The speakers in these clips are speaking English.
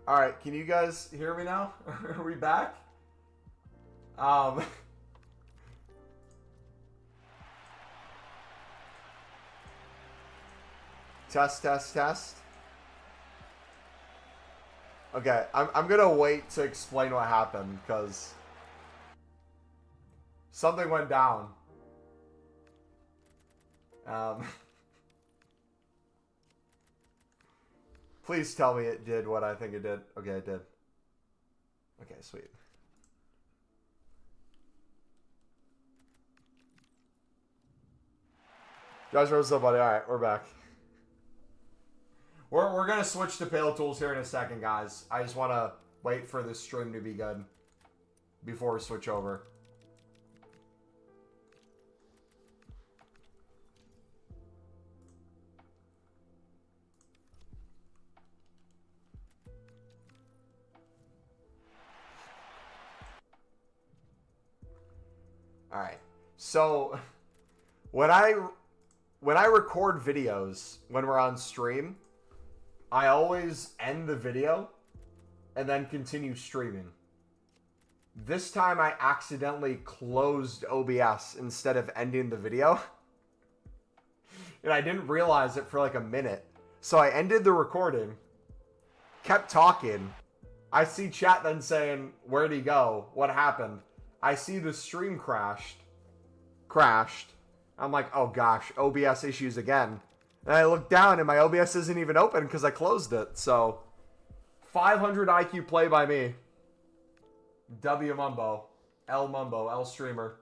All right, can you guys hear me now? Are we back? Um, test, test, test. Okay, I'm gonna wait to explain what happened because something went down. Um, please tell me it did what I think it did. Okay, it did. Okay, sweet. Josh, what's up, buddy? All right, we're back. We're gonna switch to Pale Tools here in a second, guys. I just want to wait for this stream to be good before we switch over. All right. So when I record videos when we're on stream, I always end the video and then continue streaming. This time I accidentally closed OBS instead of ending the video. And I didn't realize it for like a minute. So I ended the recording, kept talking. I see chat then saying, "Where'd he go? What happened?" I see the stream crashed. I'm like, oh gosh, OBS issues again. And I look down and my OBS isn't even open because I closed it. So 500 IQ play by me. W Mumbo. L streamer.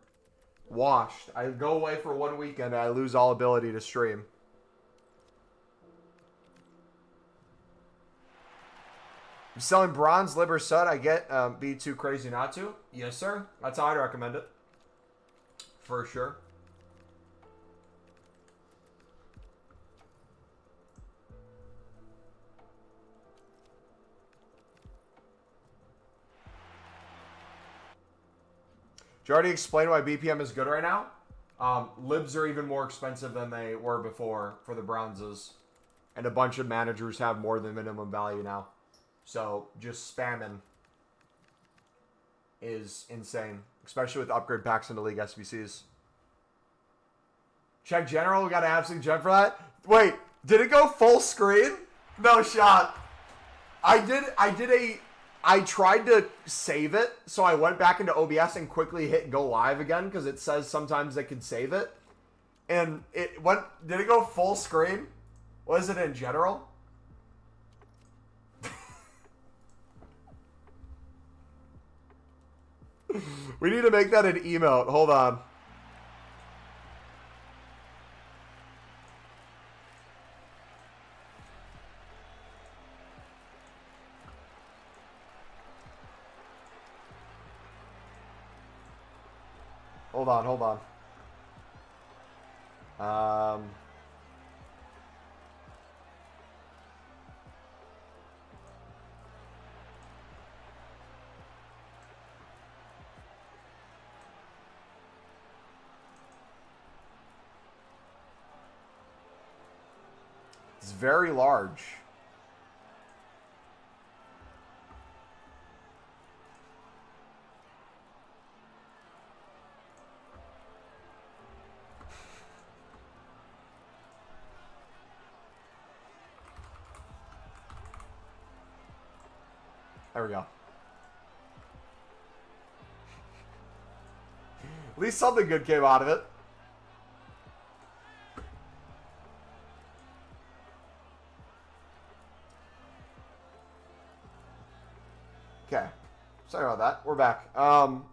Washed. I go away for 1 weekend and I lose all ability to stream. I'm selling bronze, liber, sud. I get be too crazy not to. Yes, sir. That's how I'd recommend it. For sure. Did you already explain why BPM is good right now? Libs are even more expensive than they were before for the bronzes. And a bunch of managers have more than minimum value now. So just spamming is insane. Especially with upgrade packs into League SBCs. Check general, we got an absolute gem for that. Wait, did it go full screen? No shot. I tried to save it, so I went back into OBS and quickly hit go live again because it says sometimes they can save it. And it went, did it go full screen? Was it in general? We need to make that an emote. Hold on. Hold on. It's very large. There we go. At least something good came out of it. Okay. Sorry about that. We're back. Wumbo.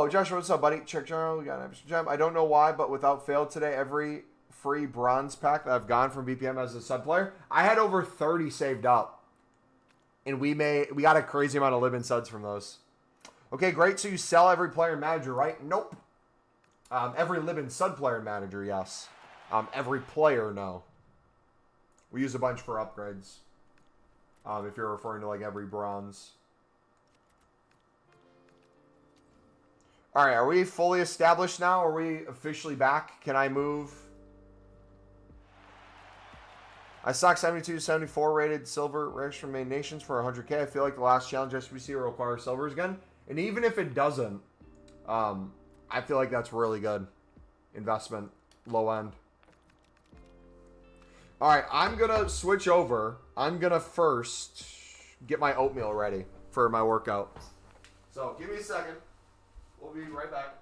Joshua, what's up, buddy? Check general. We got an extra gem. I don't know why, but without fail today, every free bronze pack that I've gone from BPM as a sub player, I had over 30 saved up. And we got a crazy amount of lib and suds from those. Okay, great. So you sell every player and manager, right? Nope. Every lib and sud player and manager, yes. Every player, no. We use a bunch for upgrades. If you're referring to like every bronze. All right, are we fully established now? Are we officially back? Can I move? I stocked 72, 74 rated silver rares from main nations for 100K. I feel like the last challenge SBC will require silvers again. And even if it doesn't, I feel like that's really good investment, low end. All right, I'm going to switch over. I'm going to first get my oatmeal ready for my workout. So give me a second. We'll be right back.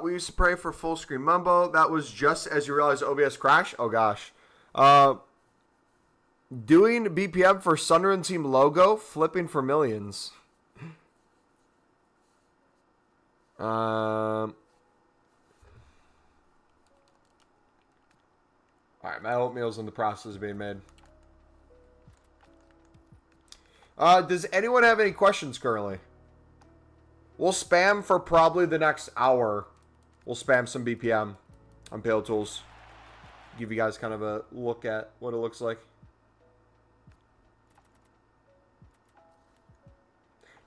We used to pray for full screen Mumbo. That was just as you realize OBS crashed. Oh, gosh. Doing BPM for Sunderland team logo, flipping for millions. All right, my oatmeal's in the process of being made. Does anyone have any questions currently? We'll spam for probably the next hour. We'll spam some BPM on Pale Tools. Give you guys kind of a look at what it looks like.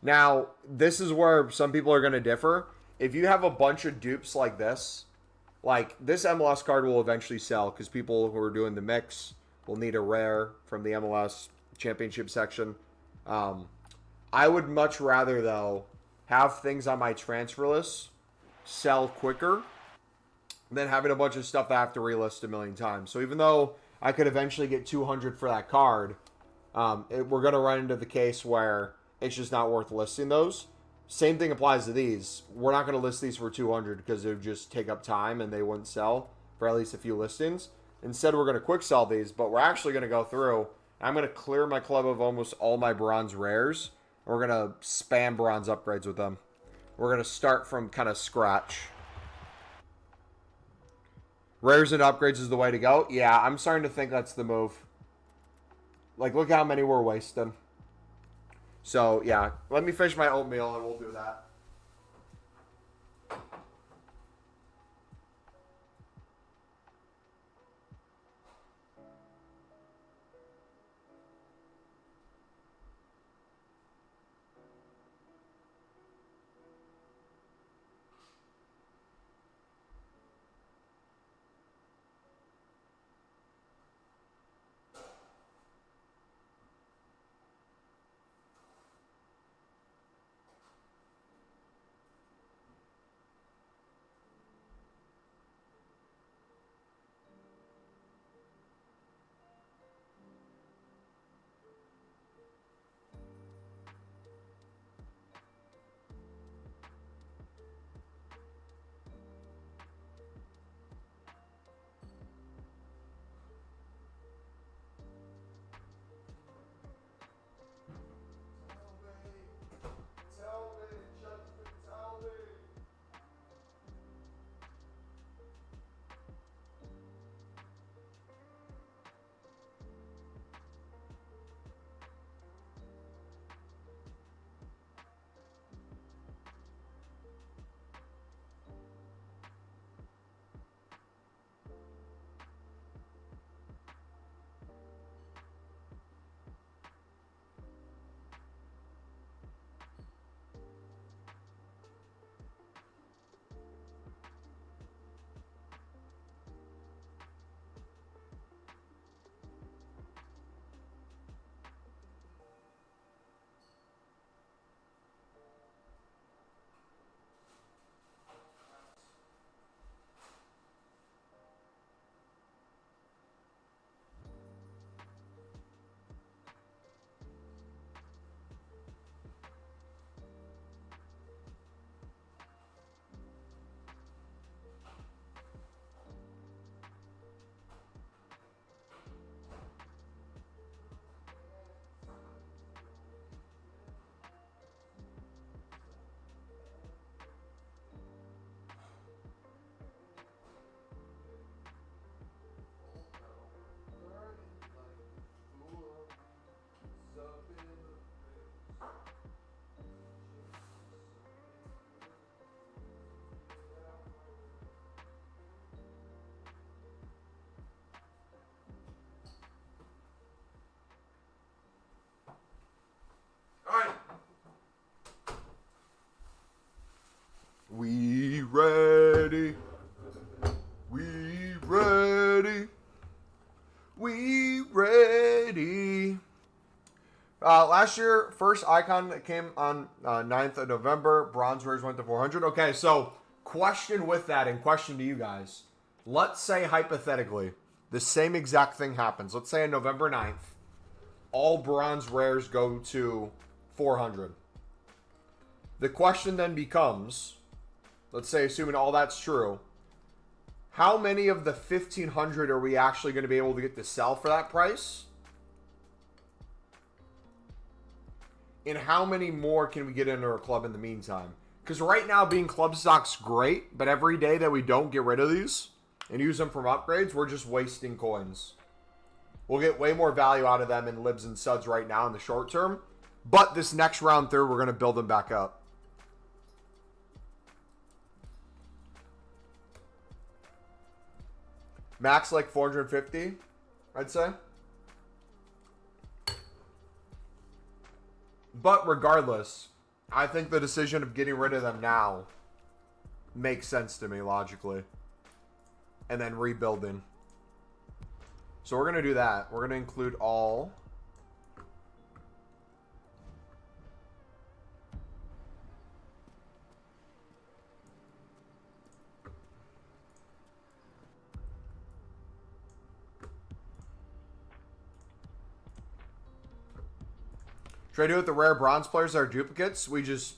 Now, this is where some people are going to differ. If you have a bunch of dupes like this MLS card will eventually sell because people who are doing the mix will need a rare from the MLS championship section. I would much rather, though, have things on my transfer list sell quicker than having a bunch of stuff that I have to relist a million times. So even though I could eventually get 200 for that card, we're going to run into the case where it's just not worth listing those. Same thing applies to these. We're not going to list these for 200 because it would just take up time and they wouldn't sell for at least a few listings. Instead, we're going to quick sell these, but we're actually going to go through. I'm going to clear my club of almost all my bronze rares. And we're going to spam bronze upgrades with them. We're going to start from kind of scratch. Rares and upgrades is the way to go. Yeah, I'm starting to think that's the move. Like, look how many we're wasting. So, yeah. Let me finish my oatmeal and we'll do that. Be ready. Last year, first icon that came on 9th of November. Bronze rares went to 400. Okay, so question with that and question to you guys. Let's say, hypothetically, the same exact thing happens. Let's say on November 9th, all bronze rares go to 400. The question then becomes, let's say, assuming all that's true, how many of the 1,500 are we actually going to be able to get to sell for that price? And how many more can we get into our club in the meantime? Because right now, being club stock's great, but every day that we don't get rid of these and use them from upgrades, we're just wasting coins. We'll get way more value out of them in libs and suds right now in the short term. But this next round through, we're going to build them back up. Max like 450, I'd say. But regardless, I think the decision of getting rid of them now makes sense to me logically. And then rebuilding. So we're going to do that. We're going to include all. Should I do it with the rare bronze players that are duplicates? We just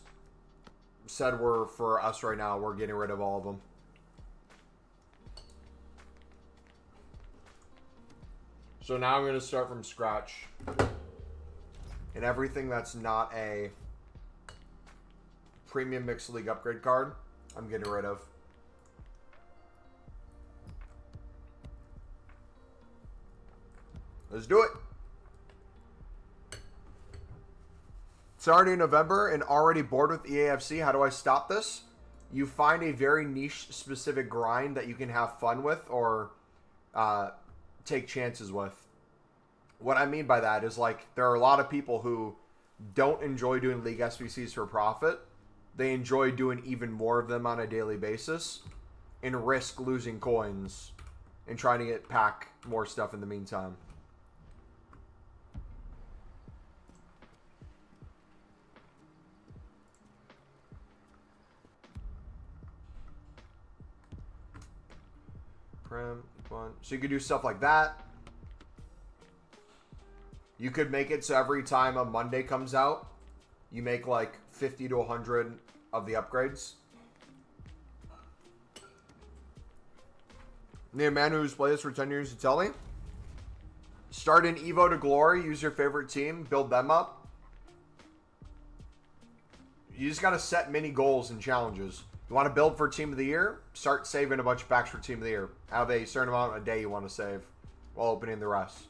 said we're, for us right now, we're getting rid of all of them. So now I'm going to start from scratch. And everything that's not a premium mixed league upgrade card, I'm getting rid of. Let's do it. It's already November and already bored with EAFC. How do I stop this? You find a very niche specific grind that you can have fun with or take chances with. What I mean by that is, like, there are a lot of people who don't enjoy doing league SBCs for profit. They enjoy doing even more of them on a daily basis and risk losing coins and trying to pack more stuff in the meantime. So you could do stuff like that. You could make it so every time a Monday comes out, you make like 50 to 100 of the upgrades. Need a man who's played this for 10 years to tell me. Start an Evo to glory. Use your favorite team. Build them up. You just got to set mini goals and challenges. You want to build for Team of the Year? Start saving a bunch of packs for Team of the Year. Have a certain amount a day you want to save while opening the rest.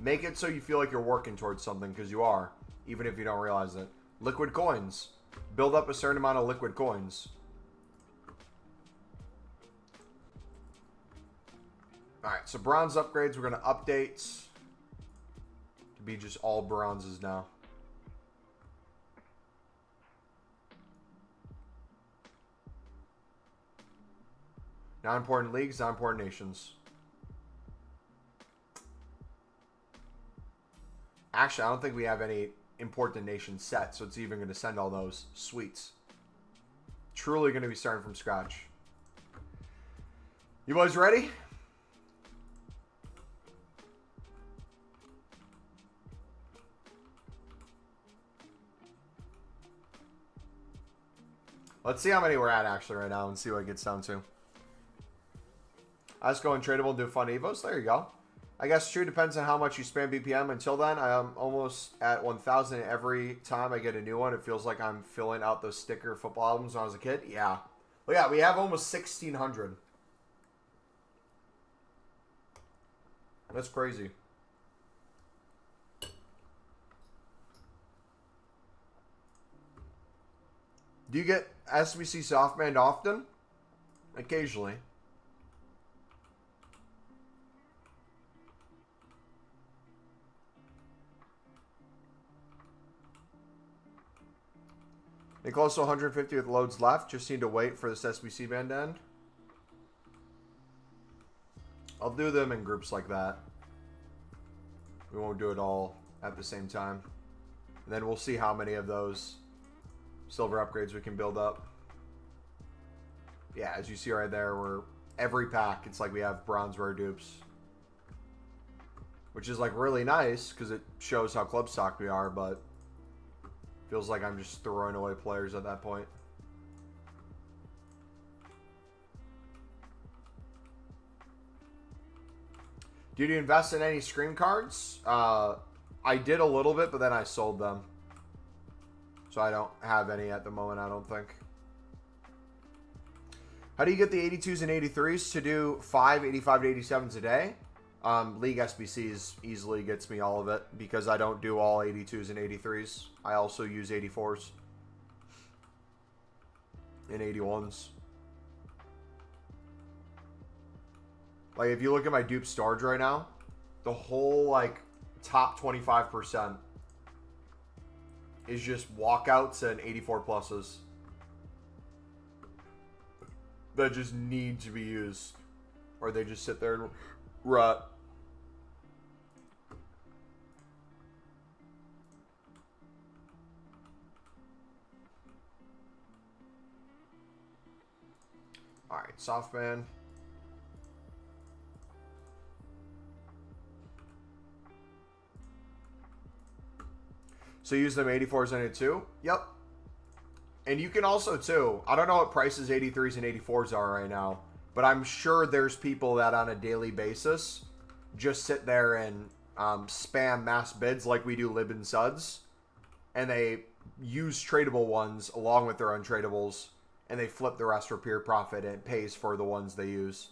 Make it so you feel like you're working towards something, because you are, even if you don't realize it. Liquid coins. Build up a certain amount of liquid coins. Alright, so bronze upgrades, we're going to update to be just all bronzes now. Non-important leagues, non-important nations. Actually, I don't think we have any important nations set, so it's even going to send all those sweets. Truly going to be starting from scratch. You boys ready? Let's see how many we're at actually right now and see what it gets down to. Let's go untradeable and do fun evos. There you go. I guess true, depends on how much you spam BPM. Until then, I am almost at 1,000 every time I get a new one. It feels like I'm filling out those sticker football albums when I was a kid. Yeah. Well, yeah, we have almost 1,600. That's crazy. Do you get SBC softband often? Occasionally. They close to 150 with loads left. Just need to wait for this SBC band to end. I'll do them in groups like that. We won't do it all at the same time. And then we'll see how many of those silver upgrades we can build up. Yeah, as you see right there, we're every pack, it's like we have bronze rare dupes. Which is like really nice because it shows how club stocked we are, but feels like I'm just throwing away players at that point. Did you invest in any screen cards? I did a little bit, but then I sold them. So I don't have any at the moment, I don't think. How do you get the 82s and 83s to do 5 85 to 87s a day? League SBCs easily gets me all of it because I don't do all 82s and 83s. I also use 84s and 81s. Like, if you look at my dupe storage right now, the whole, like, top 25% is just walkouts and 84 pluses that just need to be used. Or they just sit there and rot. Alright, Softman. So use them 84s and 82? Yep. And you can also, too, I don't know what prices 83s and 84s are right now, but I'm sure there's people that on a daily basis just sit there and spam mass bids like we do Lib and Suds, and they use tradable ones along with their untradables, and they flip the rest for pure profit, and it pays for the ones they use.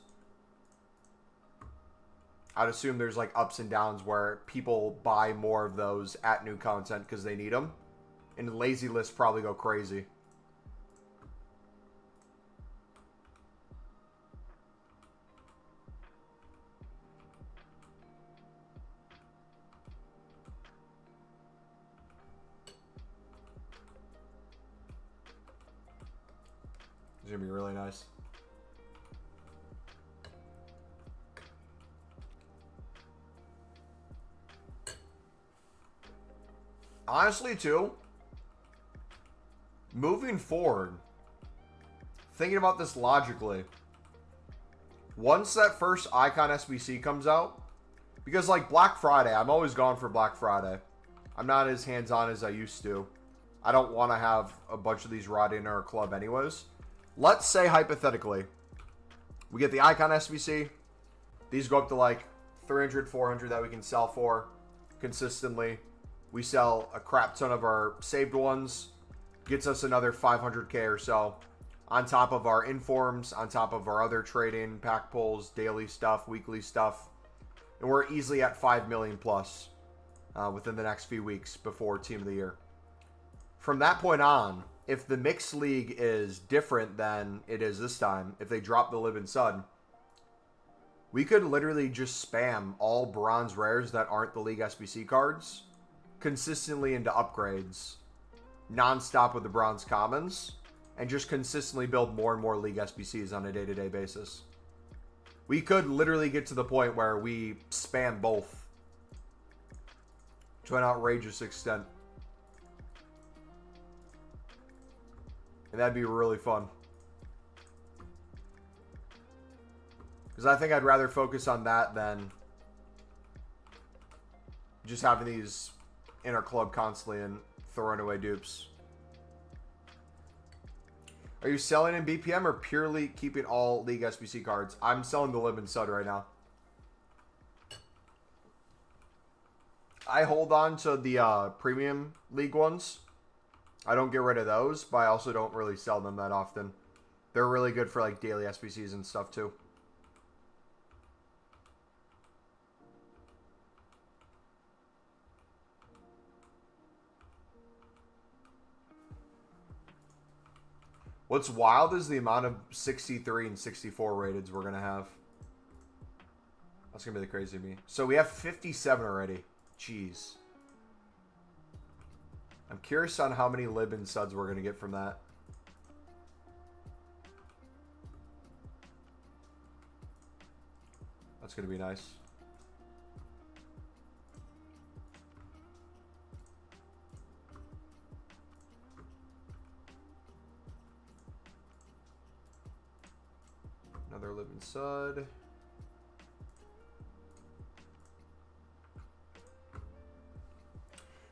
I'd assume there's like ups and downs where people buy more of those at new content because they need them, and lazy lists probably go crazy. It's gonna be really nice. Honestly, too, moving forward, thinking about this logically, once that first Icon SBC comes out, because like Black Friday, I'm always gone for Black Friday. I'm not as hands-on as I used to. I don't want to have a bunch of these rotting in our club anyways. Let's say, hypothetically, we get the Icon SBC. These go up to like 300, 400 that we can sell for consistently. We sell a crap ton of our saved ones. Gets us another 500k or so. On top of our informs, on top of our other trading, pack pulls, daily stuff, weekly stuff. And we're easily at 5 million plus within the next few weeks before Team of the Year. From that point on, if the mixed league is different than it is this time, if they drop the Lib and Sud, we could literally just spam all bronze rares that aren't the League SBC cards consistently into upgrades, non-stop with the bronze commons, and just consistently build more and more League SBCs on a day-to-day basis. We could literally get to the point where we spam both to an outrageous extent. And that'd be really fun. Because I think I'd rather focus on that than just having these in our club constantly and throwing away dupes. Are you selling in BPM or purely keeping all League SBC cards? I'm selling the Lib and Sud right now. I hold on to the Premium League ones. I don't get rid of those, but I also don't really sell them that often. They're really good for like daily SBCs and stuff too. What's wild is the amount of 63 and 64 rateds we're going to have. That's going to be the crazy to me. So we have 57 already. Jeez. I'm curious on how many Lib and Suds we're going to get from that. That's going to be nice. another Living Sud.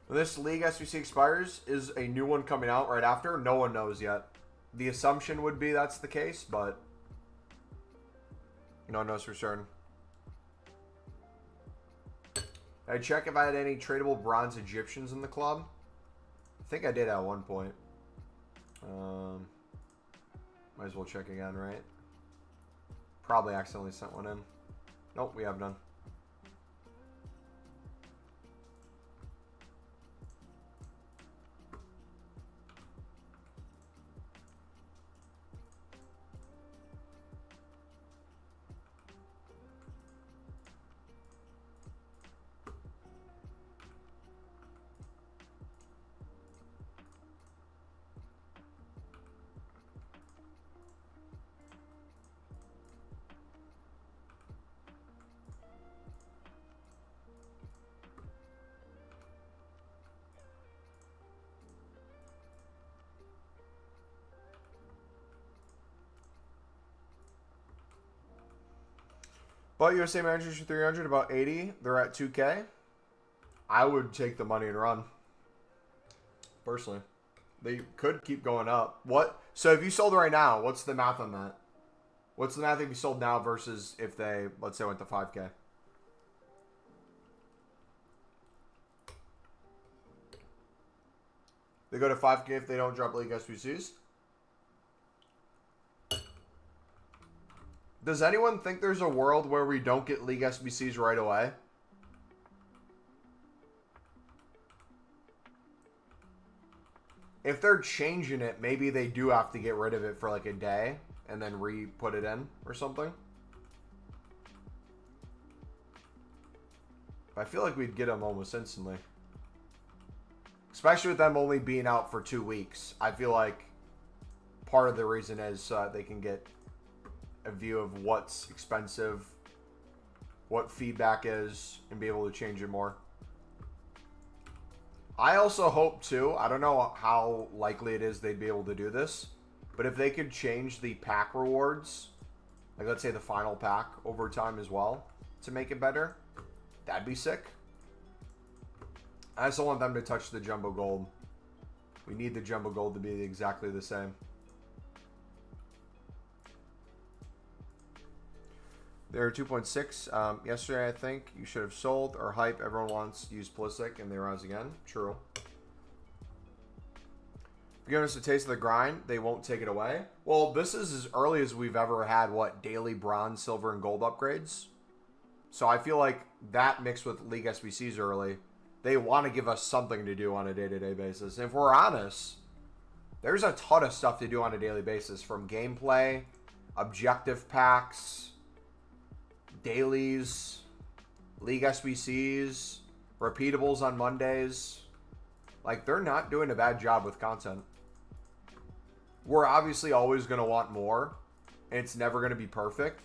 When this League SBC expires, is a new one coming out right after? No one knows yet. The assumption would be that's the case, but no one knows for certain. I check if I had any tradable bronze Egyptians in the club. I think I did at one point. Might as well check again, right? Probably accidentally sent one in. Nope, we have none. But USA managers for 300, about 80. They're at 2K. I would take the money and run. Personally. They could keep going up. What? So if you sold it right now, what's the math on that? What's the math if you sold now versus if they, let's say, went to 5K? They go to 5K if they don't drop League SBCs? Does anyone think there's a world where we don't get League SBCs right away? If they're changing it, maybe they do have to get rid of it for like a day and then re-put it in or something. I feel like we'd get them almost instantly. Especially with them only being out for 2 weeks. I feel like part of the reason is they can get a view of what's expensive, what feedback is, and be able to change it more. I also hope too, I don't know how likely it is they'd be able to do this, but if they could change the pack rewards, like let's say the final pack over time as well, to make it better, that'd be sick. I just don't want them to touch the Jumbo Gold. We need the Jumbo Gold to be exactly the same. They're 2.6. Yesterday, I think you should have sold or hype. Everyone wants to use Pulisic, and they rise again. True. Giving us a taste of the grind, they won't take it away. Well, this is as early as we've ever had, what, daily bronze, silver, and gold upgrades. So I feel like that mixed with League SBCs early, they want to give us something to do on a day-to-day basis. And if we're honest, there's a ton of stuff to do on a daily basis, from gameplay, objective packs, dailies, League SBCs, repeatables on Mondays. Like, they're not doing a bad job with content. We're obviously always going to want more, and it's never going to be perfect.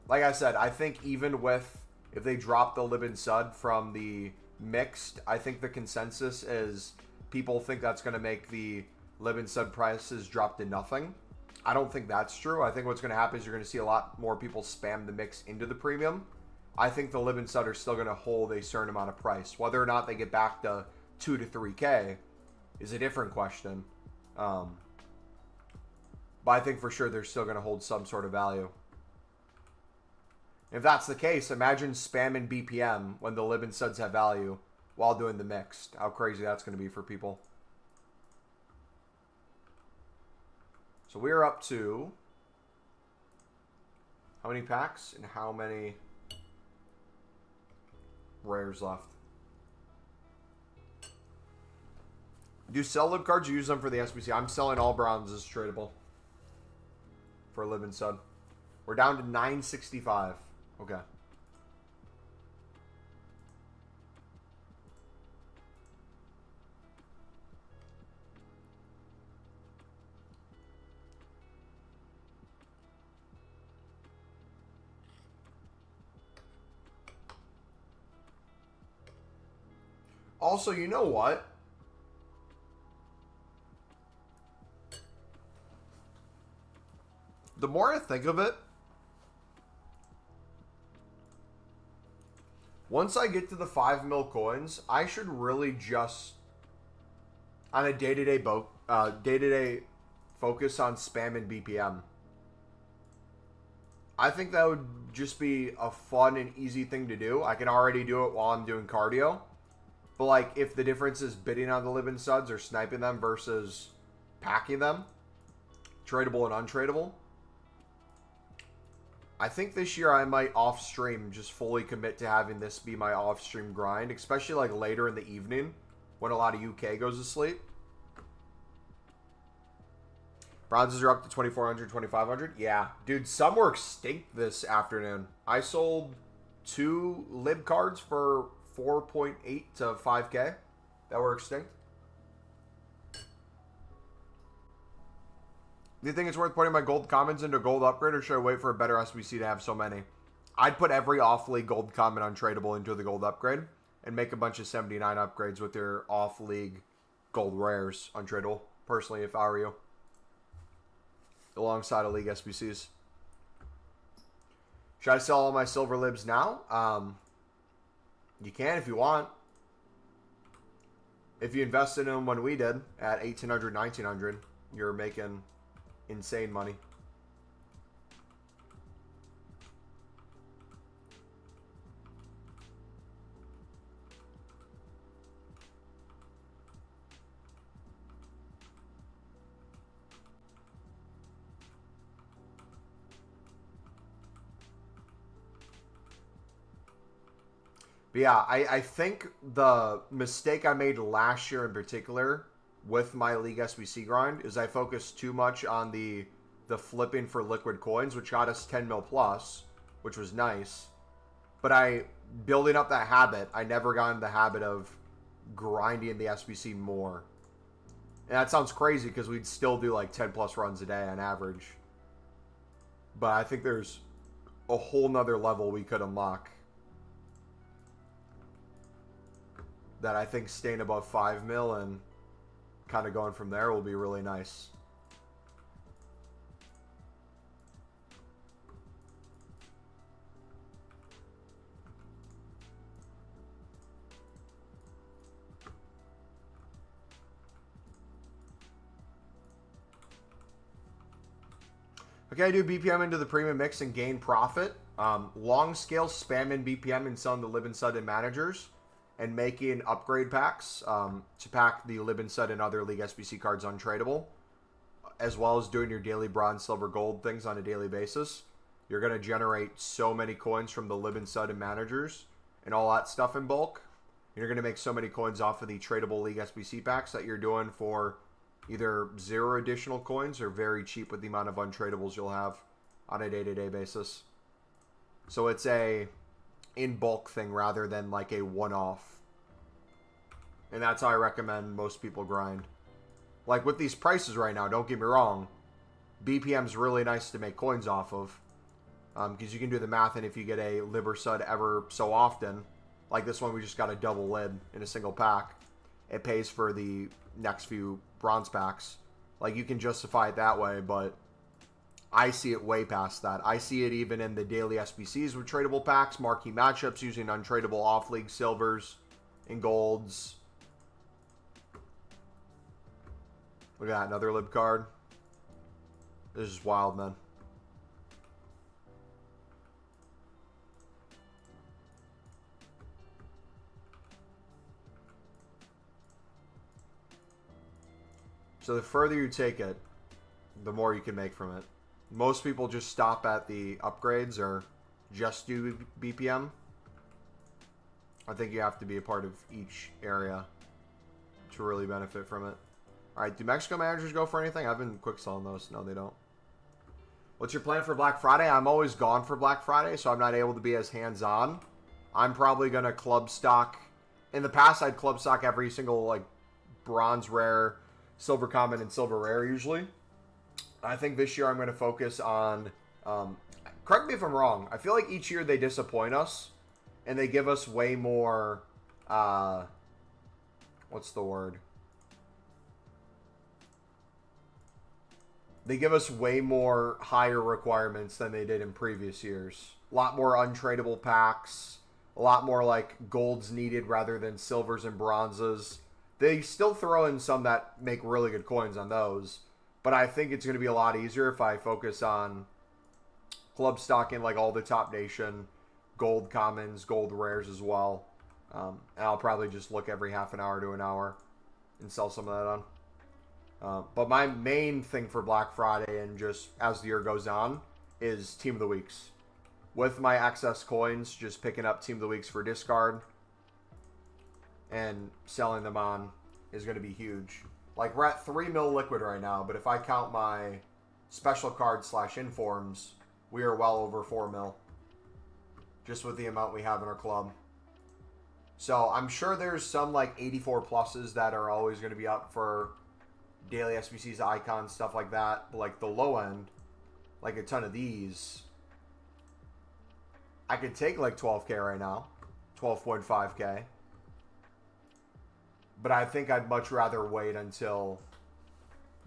Like I said, I think even with, if they drop the Libin Sud from the mixed, I think the consensus is people think that's going to make the Libin Sud prices drop to nothing. I don't think that's true. I think what's going to happen is you're going to see a lot more people spam the mix into the premium. I think the Libin Sud are still going to hold a certain amount of price. Whether or not they get back to 2 to 3K is a different question. But I think for sure they're still going to hold some sort of value. If that's the case, imagine spamming BPM when the Libin Suds have value while doing the mixed. How crazy that's going to be for people. So we're up to how many packs and how many rares left? Do you sell lib cards or use them for the SBC? I'm selling all bronzes tradable for a Libin Sud. We're down to 965. Okay. Also, you know what? The more I think of it, Once I get to the 5 mil coins, I should really just, on a day-to-day focus on spam and BPM. I think that would just be a fun and easy thing to do. I can already do it while I'm doing cardio. But, like, if the difference is bidding on the living suds or sniping them versus packing them, tradable and untradeable, I think this year I might off-stream just fully commit to having this be my off-stream grind, especially, like, later in the evening when a lot of UK goes to sleep. Bronzes are up to 2,400, 2,500. Yeah. Dude, some were extinct this afternoon. I sold 2 lib cards for 4.8 to 5K that were extinct. Do you think it's worth putting my gold commons into gold upgrade, or should I wait for a better SBC to have so many? I'd put every off-league gold common untradeable into the gold upgrade and make a bunch of 79 upgrades with your off-league gold rares untradeable, personally, if I were you. Alongside of league SBCs. Should I sell all my silver libs now? You can if you want. If you invested in them when we did at 1,800, 1,900, you're making insane money. But yeah, I think the mistake I made last year in particular with my League SBC grind is I focused too much on the flipping for liquid coins, which got us 10 mil plus, which was nice. But building up that habit, I never got in the habit of grinding the SBC more. And that sounds crazy because we'd still do like 10 plus runs a day on average. But I think there's a whole nother level we could unlock that I think staying above 5 mil and kind of going from there will be really nice. Okay, I do BPM into the premium mix and gain profit. Long scale spam in BPM and selling the Lib and Sud and managers, and making upgrade packs to pack the Lib and Sud and other League SBC cards untradeable, as well as doing your daily bronze, silver, gold things on a daily basis. You're going to generate so many coins from the Lib and Sud and managers and all that stuff in bulk. You're going to make so many coins off of the tradable League SBC packs that you're doing for either 0 additional coins or very cheap with the amount of untradables you'll have on a day-to-day basis. So it's a in bulk thing rather than like a one-off. And that's how I recommend most people grind. Like with these prices right now, don't get me wrong, BPM's really nice to make coins off of. Because you can do the math, and if you get a lib or sud ever so often, like this one we just got a double lib in a single pack, it pays for the next few bronze packs. Like you can justify it that way, but I see it way past that. I see it even in the daily SBCs with tradable packs, marquee matchups using untradeable off-league silvers and golds. Look at that, another lib card. This is wild, man. So the further you take it, the more you can make from it. Most people just stop at the upgrades or just do BPM. I think you have to be a part of each area to really benefit from it. Alright, do Mexico managers go for anything? I've been quick selling those. No, they don't. What's your plan for Black Friday? I'm always gone for Black Friday, so I'm not able to be as hands-on. I'm probably going to club stock. In the past, I'd club stock every single like bronze rare, silver common, and silver rare usually. I think this year I'm going to focus on, correct me if I'm wrong, I feel like each year they disappoint us, and they give us way more, what's the word? They give us way more higher requirements than they did in previous years. A lot more untradeable packs, A lot more like golds needed rather than silvers and bronzes. They still throw in some that make really good coins on those. But I think it's going to be a lot easier if I focus on club stocking like all the top nation, gold commons, gold rares as well. And I'll probably just look every half an hour to an hour and sell some of that on. But my main thing for Black Friday and just as the year goes on is Team of the Weeks. With my excess coins, just picking up Team of the Weeks for discard and selling them on is going to be huge. Like, we're at 3 mil liquid right now, but if I count my special card / informs, we are well over 4 mil. Just with the amount we have in our club. So, I'm sure there's some, like, 84 pluses that are always going to be up for daily SBCs, icons, stuff like that. But, like, the low end, like a ton of these, I could take, like, 12K right now. 12.5K. But I think I'd much rather wait until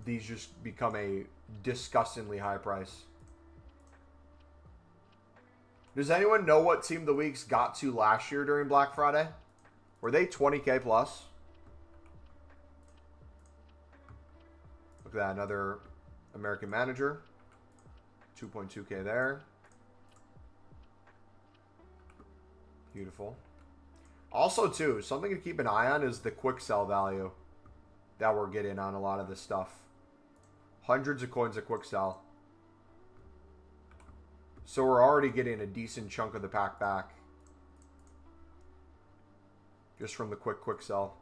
these just become a disgustingly high price. Does anyone know what Team of the Weeks got to last year during Black Friday? Were they 20K plus? Look at that, another American manager. 2.2K there. Beautiful. Also, too, something to keep an eye on is the quick sell value that we're getting on a lot of this stuff. Hundreds of coins of quick sell. So we're already getting a decent chunk of the pack back. Just from the quick sell.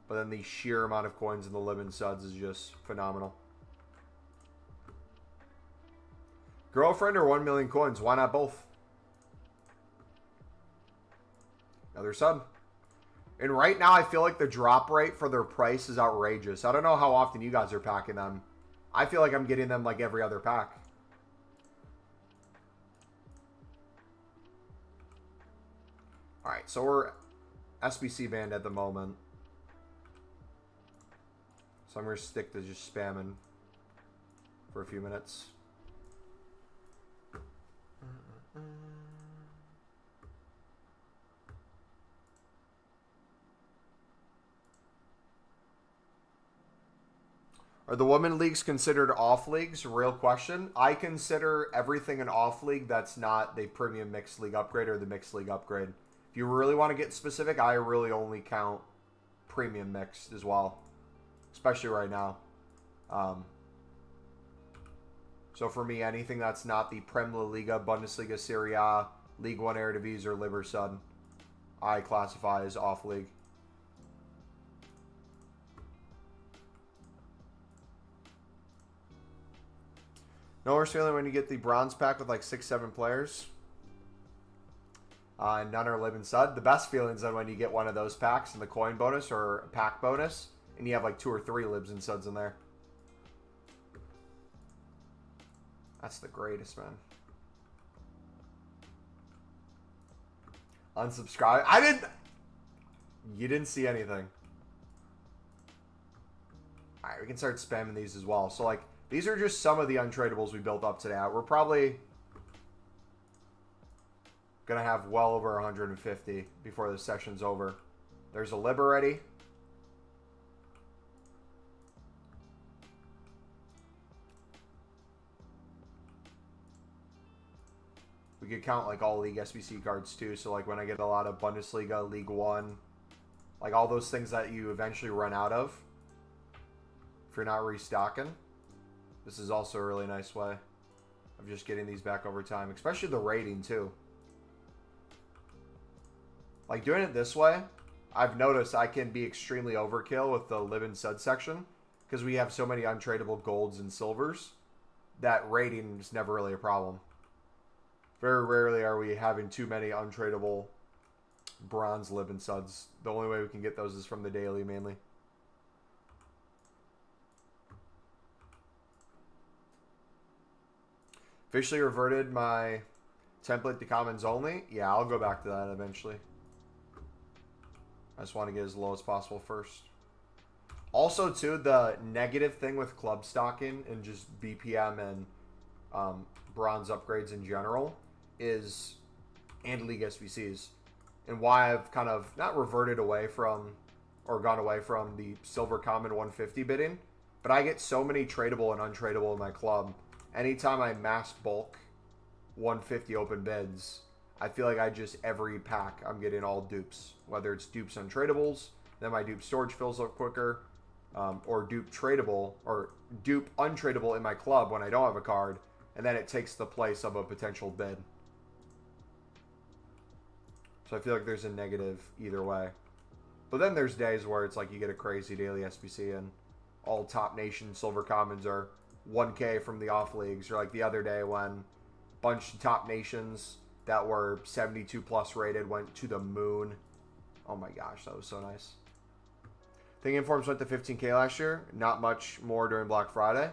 But then the sheer amount of coins in the Living Suds is just phenomenal. Girlfriend or 1 million coins? Why not both? Another sub. And right now, I feel like the drop rate for their price is outrageous. I don't know how often you guys are packing them. I feel like I'm getting them like every other pack. Alright, so we're SBC banned at the moment. So I'm going to stick to just spamming for a few minutes. Are the women leagues considered off leagues? Real question. I consider everything an off league that's not the premium mixed league upgrade or the mixed league upgrade. If you really want to get specific, I really only count premium mixed as well, especially right now. So for me, anything that's not the Prem La Liga, Bundesliga, Serie A, League One Eredivisie, or Libersud, I classify as off league. No worse feeling when you get the bronze pack with like 6-7 players. And none are Living Sud. The best feelings are when you get one of those packs and the coin bonus or a pack bonus, and you have like 2 or 3 Libs and Suds in there. That's the greatest, man. Unsubscribe. I didn't. You didn't see anything. All right, we can start spamming these as well. So like, these are just some of the untradables we built up today. We're probably going to have well over 150 before this session's over. There's a Lib already. We could count like all League SBC cards too. So like when I get a lot of Bundesliga, League One, like all those things that you eventually run out of if you're not restocking. This is also a really nice way of just getting these back over time, especially the rating too. Like doing it this way, I've noticed I can be extremely overkill with the Live and Sud section because we have so many untradeable golds and silvers that rating is never really a problem. Very rarely are we having too many untradeable bronze Live and Suds. The only way we can get those is from the daily mainly. Officially reverted my template to commons only. Yeah, I'll go back to that eventually. I just want to get as low as possible first. Also, too, the negative thing with club stocking and just BPM and bronze upgrades in general is and League SBCs. And why I've kind of not reverted away from or gone away from the Silver Common 150 bidding, but I get so many tradable and untradeable in my club. Anytime I mass bulk 150 open bids, I feel like every pack I'm getting all dupes. Whether it's dupes untradables, then my dupe storage fills up quicker, or dupe tradable, or dupe untradeable in my club when I don't have a card, and then it takes the place of a potential bid. So I feel like there's a negative either way. But then there's days where it's like you get a crazy daily SBC and all top nation silver commons are 1K from the off leagues. Or like the other day when a bunch of top nations that were 72 plus rated went to the moon. Oh my gosh, that was so nice. Think Informs went to 15K last year. Not much more during Black Friday.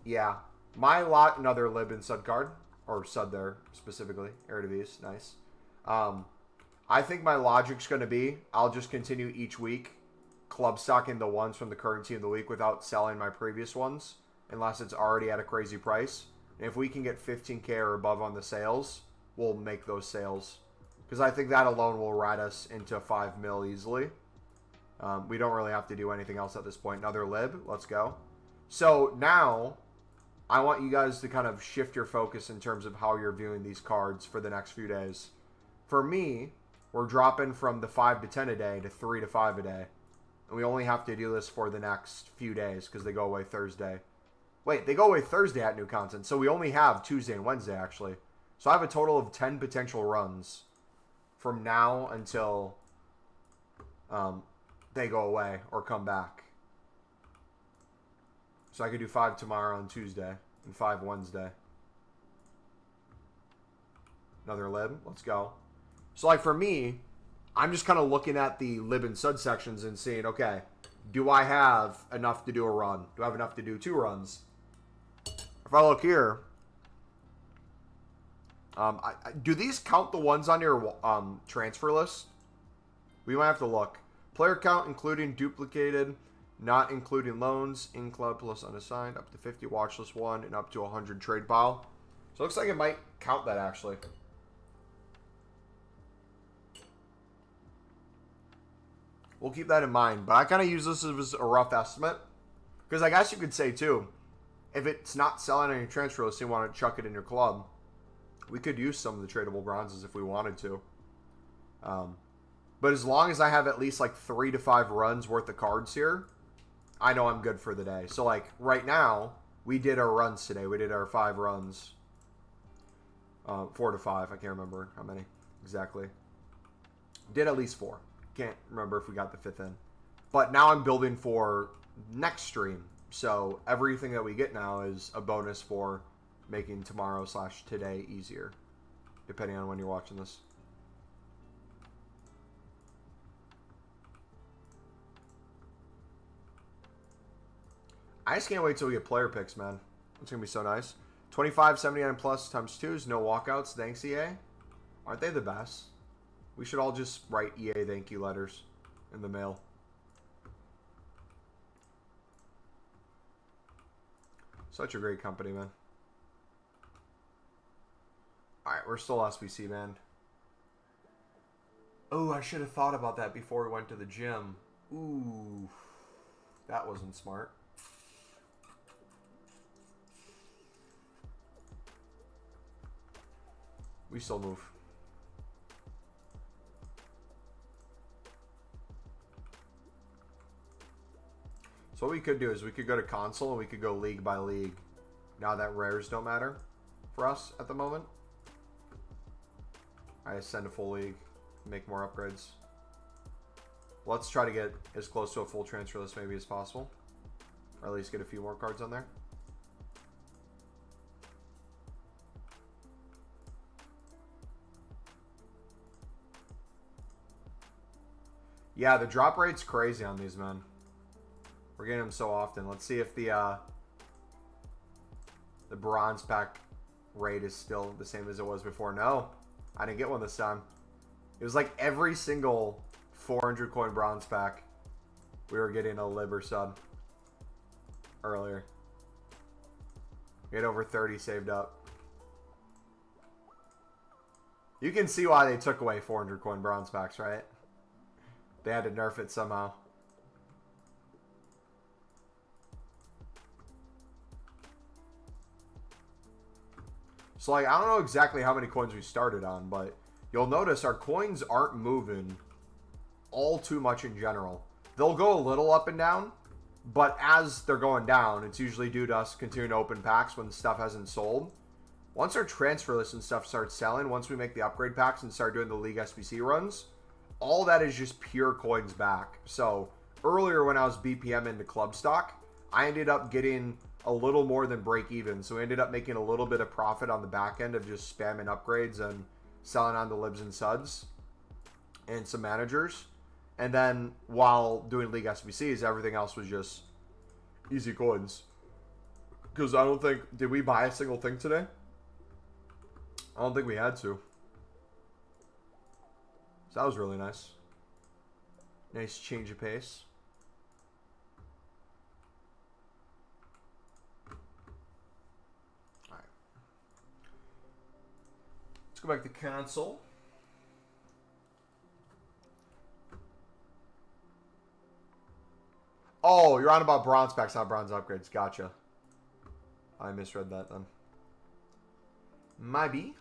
Yeah. My lot, another lib and sud card. Or sud there, specifically. Eredivisie, nice. I think my logic's going to be, I'll just continue each week club stocking the ones from the current team of the week without selling my previous ones. Unless it's already at a crazy price. And if we can get 15K or above on the sales, we'll make those sales. Because I think that alone will ride us into 5 mil easily. We don't really have to do anything else at this point. Another lib. Let's go. So now, I want you guys to kind of shift your focus in terms of how you're viewing these cards for the next few days. For me, we're dropping from the 5 to 10 a day to 3 to 5 a day. And we only have to do this for the next few days because they go away Thursday. Wait, they go away Thursday at new content. So we only have Tuesday and Wednesday, actually. So I have a total of 10 potential runs from now until they go away or come back. So I could do 5 tomorrow on Tuesday and 5 Wednesday. Another lib. Let's go. So like for me, I'm just kind of looking at the lib and sud sections and seeing, okay, do I have enough to do a run? Do I have enough to do 2 runs? If I look here, do these count the ones on your transfer list? We might have to look. Player count including duplicated, not including loans, in club plus unassigned, up to 50 watch list 1, and up to 100 trade pile. So it looks like it might count that actually. We'll keep that in mind. But I kind of use this as a rough estimate. Because I guess you could say too, if it's not selling on your transfer list and you want to chuck it in your club, we could use some of the tradable bronzes if we wanted to. But as long as I have at least like 3 to 5 runs worth of cards here, I know I'm good for the day. So like right now, we did our runs today. We did our 5 runs. 4 to 5. I can't remember how many exactly. Did at least 4. Can't remember if we got the 5th in. But now I'm building for next stream. So everything that we get now is a bonus for making tomorrow/today easier. Depending on when you're watching this. I just can't wait till we get player picks, man. It's going to be so nice. 25.79 plus times 2s. No walkouts. Thanks, EA. Aren't they the best? We should all just write EA thank you letters in the mail. Such a great company, man. Alright, we're still SBC, man. Oh, I should have thought about that before we went to the gym. Ooh. That wasn't smart. We still move. So what we could do is we could go to console and we could go league by league. Now that rares don't matter for us at the moment. I send a full league, make more upgrades. Let's try to get as close to a full transfer list maybe as possible. Or at least get a few more cards on there. Yeah, the drop rate's crazy on these, man. We're getting them so often. Let's see if the bronze pack rate is still the same as it was before. No, I didn't get one this time. It was like every single 400 coin bronze pack we were getting a lib or sub earlier. We had over 30 saved up. You can see why they took away 400 coin bronze packs, right? They had to nerf it somehow. So, like, I don't know exactly how many coins we started on, but you'll notice our coins aren't moving all too much in general. They'll go a little up and down, but as they're going down, it's usually due to us continuing to open packs when the stuff hasn't sold. Once our transfer list and stuff starts selling, once we make the upgrade packs and start doing the League SBC runs, all that is just pure coins back. So earlier when I was BPM into club stock, I ended up getting a little more than break even. So we ended up making a little bit of profit on the back end of just spamming upgrades and selling on the libs and suds and some managers. And then while doing League SBCs, everything else was just easy coins. Because I don't think, did we buy a single thing today? I don't think we had to. So that was really nice. Nice change of pace. Alright. Let's go back to console. Oh, you're on about bronze packs, not bronze upgrades. Gotcha. I misread that then. Maybe.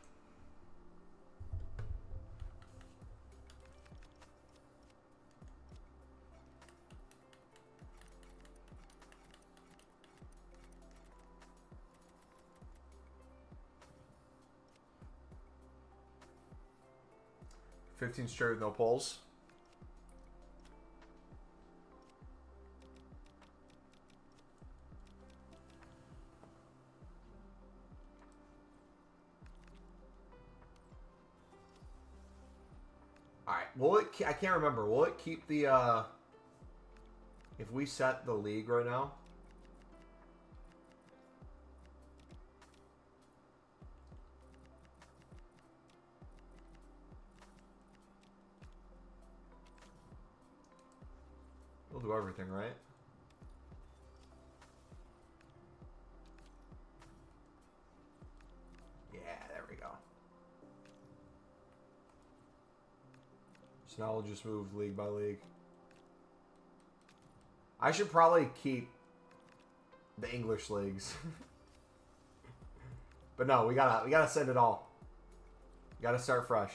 $15 straight with no polls. Alright, will it, I can't remember, will it keep the, if we set the league right now? We'll do everything, right? Yeah, there we go. So now we'll just move league by league. I should probably keep the English leagues. But no, we gotta send it all. We gotta start fresh.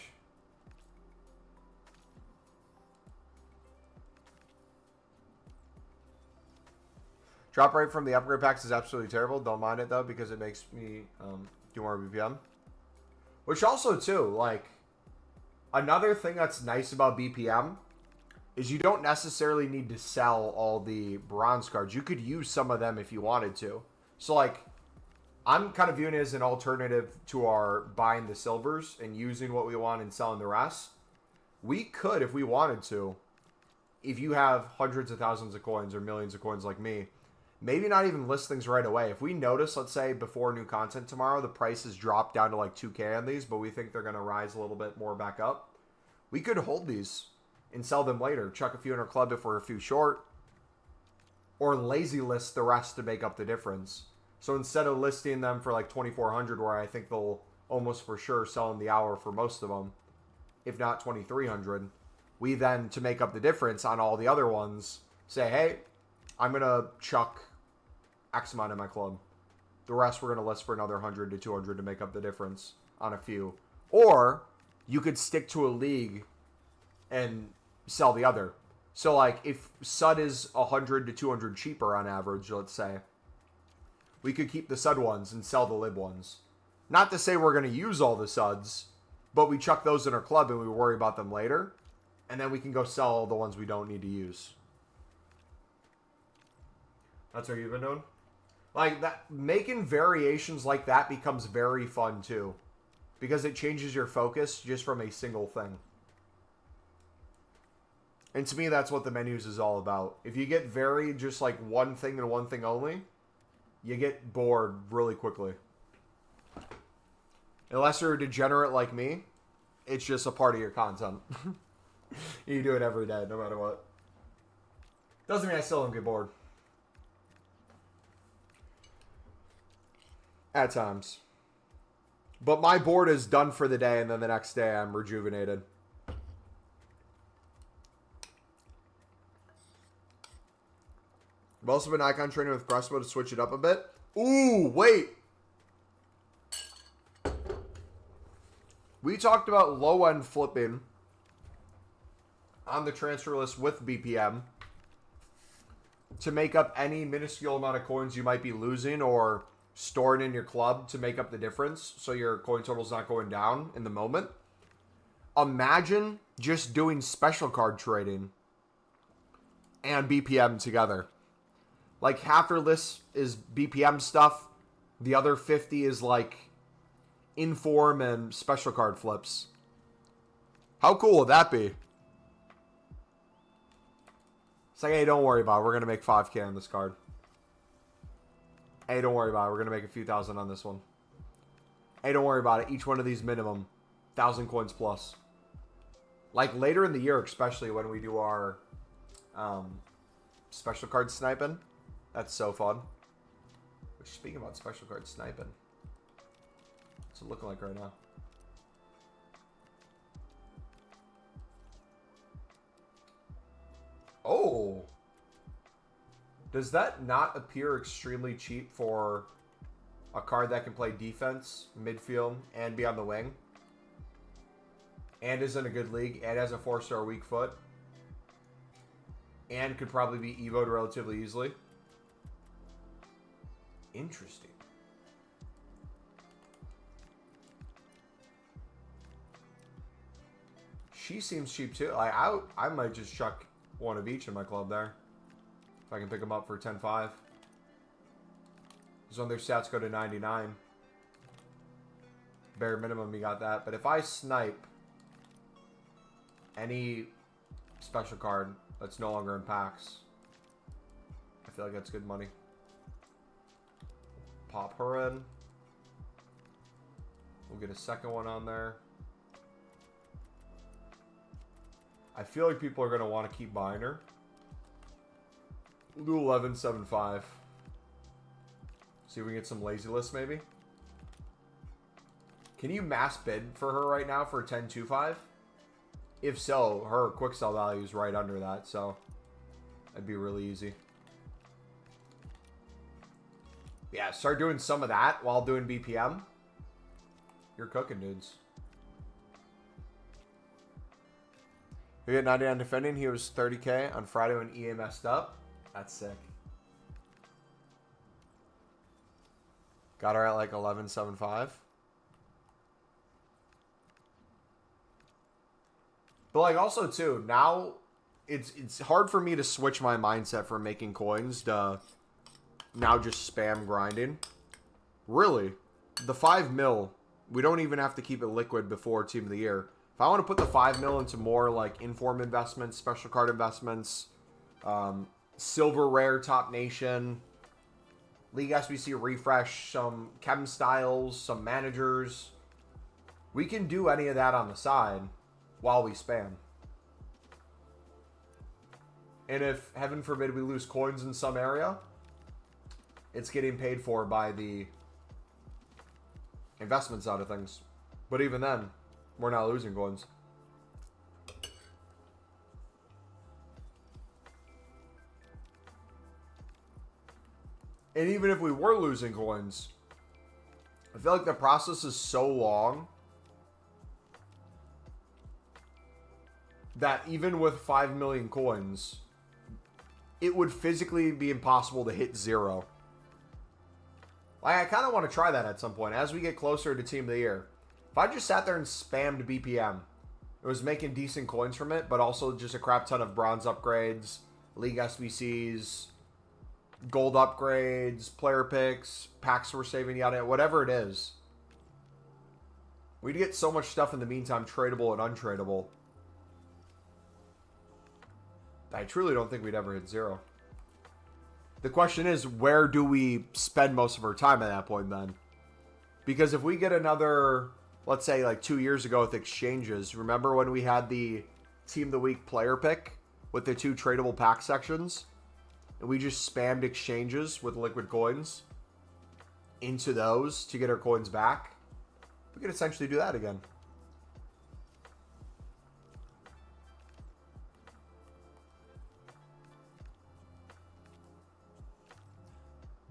Drop rate from the upgrade packs is absolutely terrible. Don't mind it though, because it makes me do more BPM. Which also too, like, another thing that's nice about BPM is you don't necessarily need to sell all the bronze cards. You could use some of them if you wanted to. So like, I'm kind of viewing it as an alternative to our buying the silvers and using what we want and selling the rest. We could, if we wanted to, if you have hundreds of thousands of coins or millions of coins like me, maybe not even list things right away. If we notice, let's say, before new content tomorrow, the prices drop down to like 2K on these, but we think they're going to rise a little bit more back up, we could hold these and sell them later. Chuck a few in our club if we're a few short, or lazy list the rest to make up the difference. So instead of listing them for like 2,400, where I think they'll almost for sure sell in the hour for most of them, if not 2,300, we then, to make up the difference on all the other ones, say, hey, I'm going to chuck X amount in my club. The rest we're going to list for another 100 to 200 to make up the difference on a few. Or you could stick to a league and sell the other. So like if SUD is 100 to 200 cheaper on average, let's say, we could keep the SUD ones and sell the lib ones. Not to say we're going to use all the SUDs, but we chuck those in our club and we worry about them later. And then we can go sell all the ones we don't need to use. That's what you've been doing? Like, that, making variations like that becomes very fun, too. Because it changes your focus just from a single thing. And to me, that's what the menus is all about. If you get very just like one thing and one thing only, you get bored really quickly. Unless you're a degenerate like me, it's just a part of your content. You do it every day, no matter what. Doesn't mean I still don't get bored. At times. But my board is done for the day, and then the next day I'm rejuvenated. I've also been icon training with Crespo to switch it up a bit. Ooh, wait. We talked about low-end flipping on the transfer list with BPM to make up any minuscule amount of coins you might be losing or storing in your club to make up the difference so your coin total's not going down in the moment. Imagine just doing special card trading and BPM together. Like, half your list is BPM stuff. The other 50 is, like, inform and special card flips. How cool would that be? It's like, hey, don't worry about it. We're going to make 5K on this card. Hey, don't worry about it. We're going to make a few thousand on this one. Hey, don't worry about it. Each one of these minimum 1,000 coins plus. Like, later in the year, especially when we do our special card sniping. That's so fun. Which, speaking about special card sniping, what's it looking like right now? Oh. Does that not appear extremely cheap for a card that can play defense, midfield, and be on the wing? And is in a good league, and has a 4-star weak foot. And could probably be evoed relatively easily. Interesting. She seems cheap too. Like, I might just chuck one of each in my club there. If I can pick them up for 10.5. Because when their stats go to 99. Bare minimum, you got that. But if I snipe any special card that's no longer in packs, I feel like that's good money. Pop her in. We'll get a second one on there. I feel like people are going to want to keep buying her. We'll do 11.75. See if we can get some lazy list maybe. Can you mass bid for her right now for 10.25? If so, her quick sell value is right under that, so that'd be really easy. Yeah, start doing some of that while doing BPM. You're cooking, dudes. We got 99 defending. He was 30K on Friday when EA messed up. That's sick. Got her at like 11.75. But like also too, now it's hard for me to switch my mindset from making coins to now just spam grinding. Really, the 5 mil, we don't even have to keep it liquid before Team of the Year. If I want to put the 5 mil into more like inform investments, special card investments, silver rare top nation, League SBC refresh, some chem styles, some managers, we can do any of that on the side while we spam. And if, heaven forbid, we lose coins in some area, it's getting paid for by the investment side of things. But even then, we're not losing coins. And even if we were losing coins, I feel like the process is so long that even with 5 million coins, it would physically be impossible to hit 0. Like, I kind of want to try that at some point as we get closer to Team of the Year. If I just sat there and spammed BPM, it was making decent coins from it, but also just a crap ton of bronze upgrades, League SBCs, gold upgrades, player picks, packs we're saving, yada, whatever it is. We'd get so much stuff in the meantime, tradable and untradeable. I truly don't think we'd ever hit 0. The question is, where do we spend most of our time at that point then? Because if we get another, let's say like 2 years ago with exchanges, remember when we had the Team of the Week player pick with the 2 tradable pack sections? And we just spammed exchanges with liquid coins into those to get our coins back? We could essentially do that again.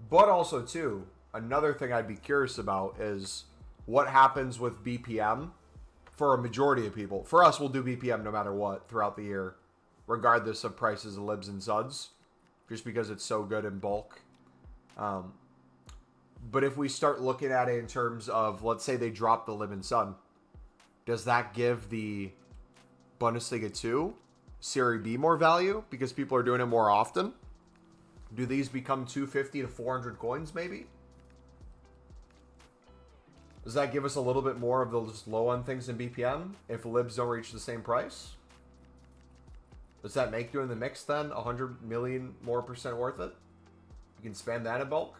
But also, too, another thing I'd be curious about is what happens with BPM for a majority of people. For us, we'll do BPM no matter what throughout the year, regardless of prices of libs and suds, just because it's so good in bulk. But if we start looking at it in terms of, let's say they drop the lib and sud, does that give the Bundesliga 2 Serie B more value because people are doing it more often? Do these become 250 to 400 coins maybe? Does that give us a little bit more of those low-end things in BPM if libs don't reach the same price? Does that make doing the mix then 100 million more percent worth it? You can spam that in bulk?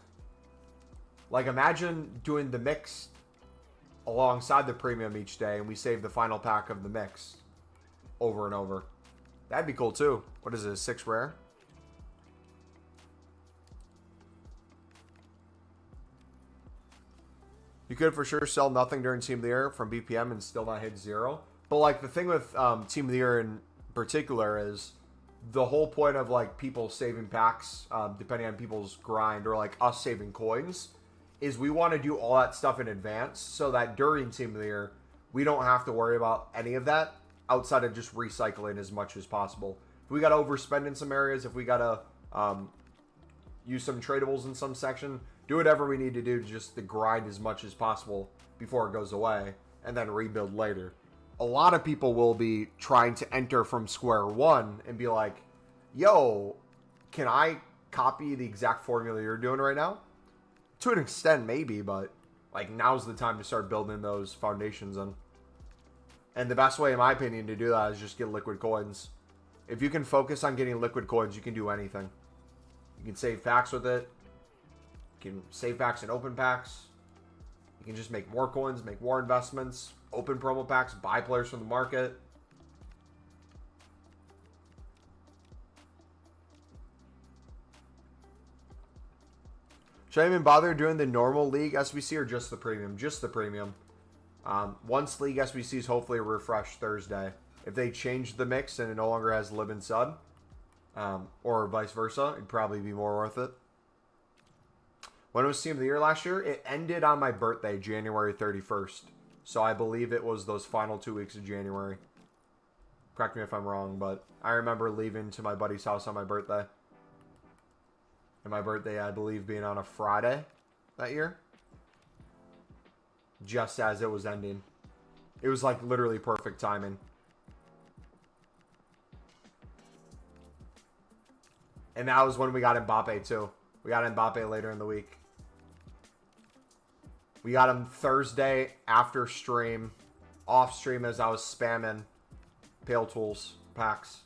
Like, imagine doing the mix alongside the premium each day and we save the final pack of the mix over and over. That'd be cool too. What is it, 6 rare? You could for sure sell nothing during Team of the Year from BPM and still not hit 0. But like the thing with Team of the Year in particular is the whole point of like people saving packs, depending on people's grind, or like us saving coins, is we want to do all that stuff in advance so that during Team of the Year, we don't have to worry about any of that outside of just recycling as much as possible. If we got to overspend in some areas, if we got to use some tradables in some section, do whatever we need to do just to grind as much as possible before it goes away and then rebuild later. A lot of people will be trying to enter from square one and be like, yo, can I copy the exact formula you're doing right now? To an extent, maybe, but like now's the time to start building those foundations in. And the best way, in my opinion, to do that is just get liquid coins. If you can focus on getting liquid coins, you can do anything. You can save packs with it. You can save packs and open packs. You can just make more coins, make more investments, open promo packs, buy players from the market. Should I even bother doing the normal league SBC or just the premium? Just the premium. Once league SBCs hopefully refresh Thursday. If they change the mix and it no longer has lib and sud, or vice versa, it'd probably be more worth it. When it was Team of the Year last year, it ended on my birthday, January 31st. So I believe it was those final 2 weeks of January. Correct me if I'm wrong, but I remember leaving to my buddy's house on my birthday. And my birthday, I believe, being on a Friday that year. Just as it was ending. It was like literally perfect timing. And that was when we got Mbappe too. We got Mbappe later in the week. We got him Thursday after stream. Off stream as I was spamming Pale Tools packs.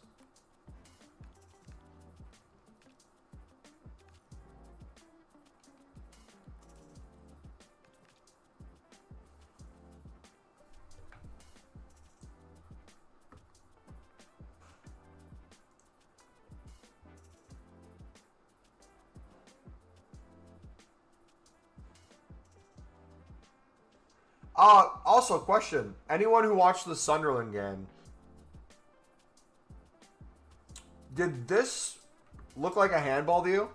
Also, question. Anyone who watched the Sunderland game, did this look like a handball to you?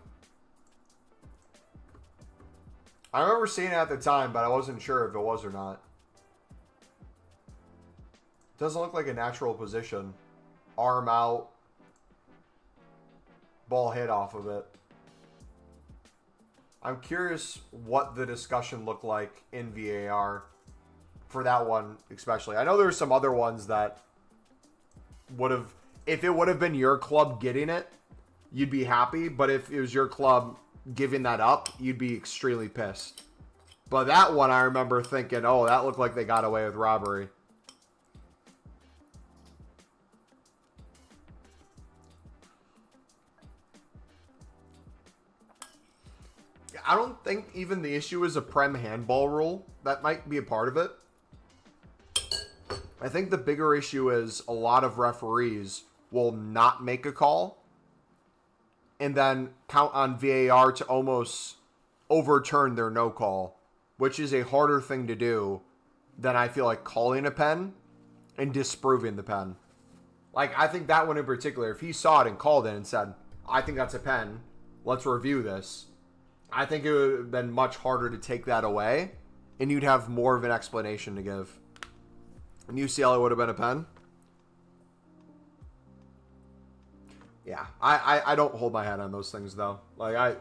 I remember seeing it at the time, but I wasn't sure if it was or not. Doesn't look like a natural position. Arm out. Ball hit off of it. I'm curious what the discussion looked like in VAR for that one especially. I know there's some other ones that would have, if it would have been your club getting it, you'd be happy. But if it was your club giving that up, you'd be extremely pissed. But that one, I remember thinking, oh, that looked like they got away with robbery. I don't think even the issue is a Prem handball rule. That might be a part of it. I think the bigger issue is a lot of referees will not make a call and then count on VAR to almost overturn their no call, which is a harder thing to do than I feel like calling a pen and disproving the pen. Like, I think that one in particular, if he saw it and called it and said, I think that's a pen, let's review this, I think it would have been much harder to take that away, and you'd have more of an explanation to give. And UCLA would have been a pen? Yeah, I don't hold my head on those things, though. Like,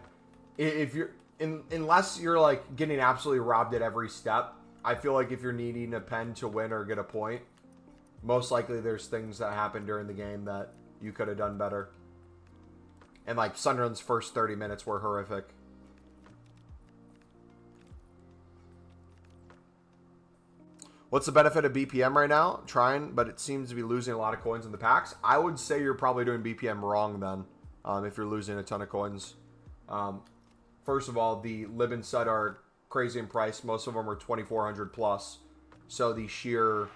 if you're, unless you're, like, getting absolutely robbed at every step, I feel like if you're needing a pen to win or get a point, most likely there's things that happen during the game that you could have done better. And, like, Sunderland's first 30 minutes were horrific. What's the benefit of BPM right now? Trying, but it seems to be losing a lot of coins in the packs. I would say you're probably doing BPM wrong then, if you're losing a ton of coins. First of all, the Lib and Sud are crazy in price. Most of them are 2,400 plus. So the sheer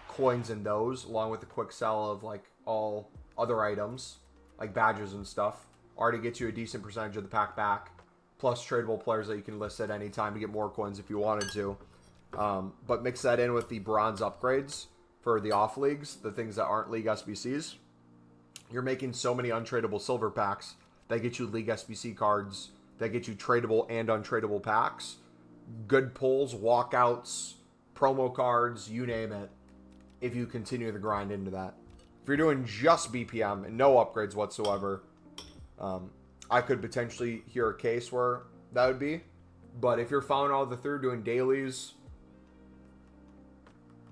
coins in those, along with the quick sell of like all other items, like badges and stuff, already gets you a decent percentage of the pack back. Plus tradable players that you can list at any time to get more coins if you wanted to. But mix that in with the bronze upgrades for the off leagues, the things that aren't league SBCs. You're making so many untradeable silver packs that get you league SBC cards, that get you tradable and untradeable packs, good pulls, walkouts, promo cards, you name it, if you continue the grind into that. If you're doing just BPM and no upgrades whatsoever, I could potentially hear a case where that would be. But if you're following all the through doing dailies,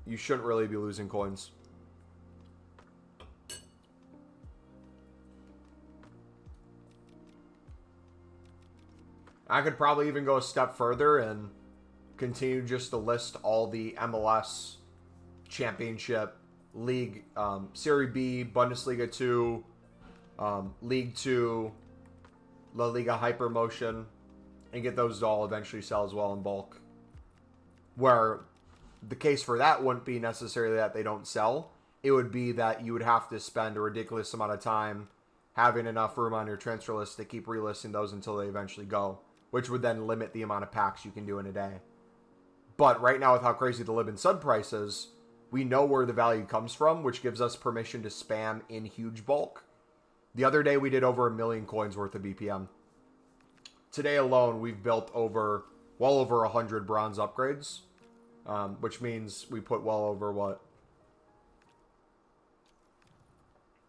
you shouldn't really be losing coins. I could probably even go a step further and continue just to list all the MLS Championship, League, Serie B, Bundesliga 2, League 2, La Liga Hypermotion, and get those to all eventually sell as well in bulk. Where the case for that wouldn't be necessarily that they don't sell. It would be that you would have to spend a ridiculous amount of time having enough room on your transfer list to keep relisting those until they eventually go, which would then limit the amount of packs you can do in a day. But right now, with how crazy the Lib and Sud price is, we know where the value comes from, which gives us permission to spam in huge bulk. The other day, we did over 1 million coins worth of BPM. Today alone, we've built well over 100 bronze upgrades, which means we put well over, what,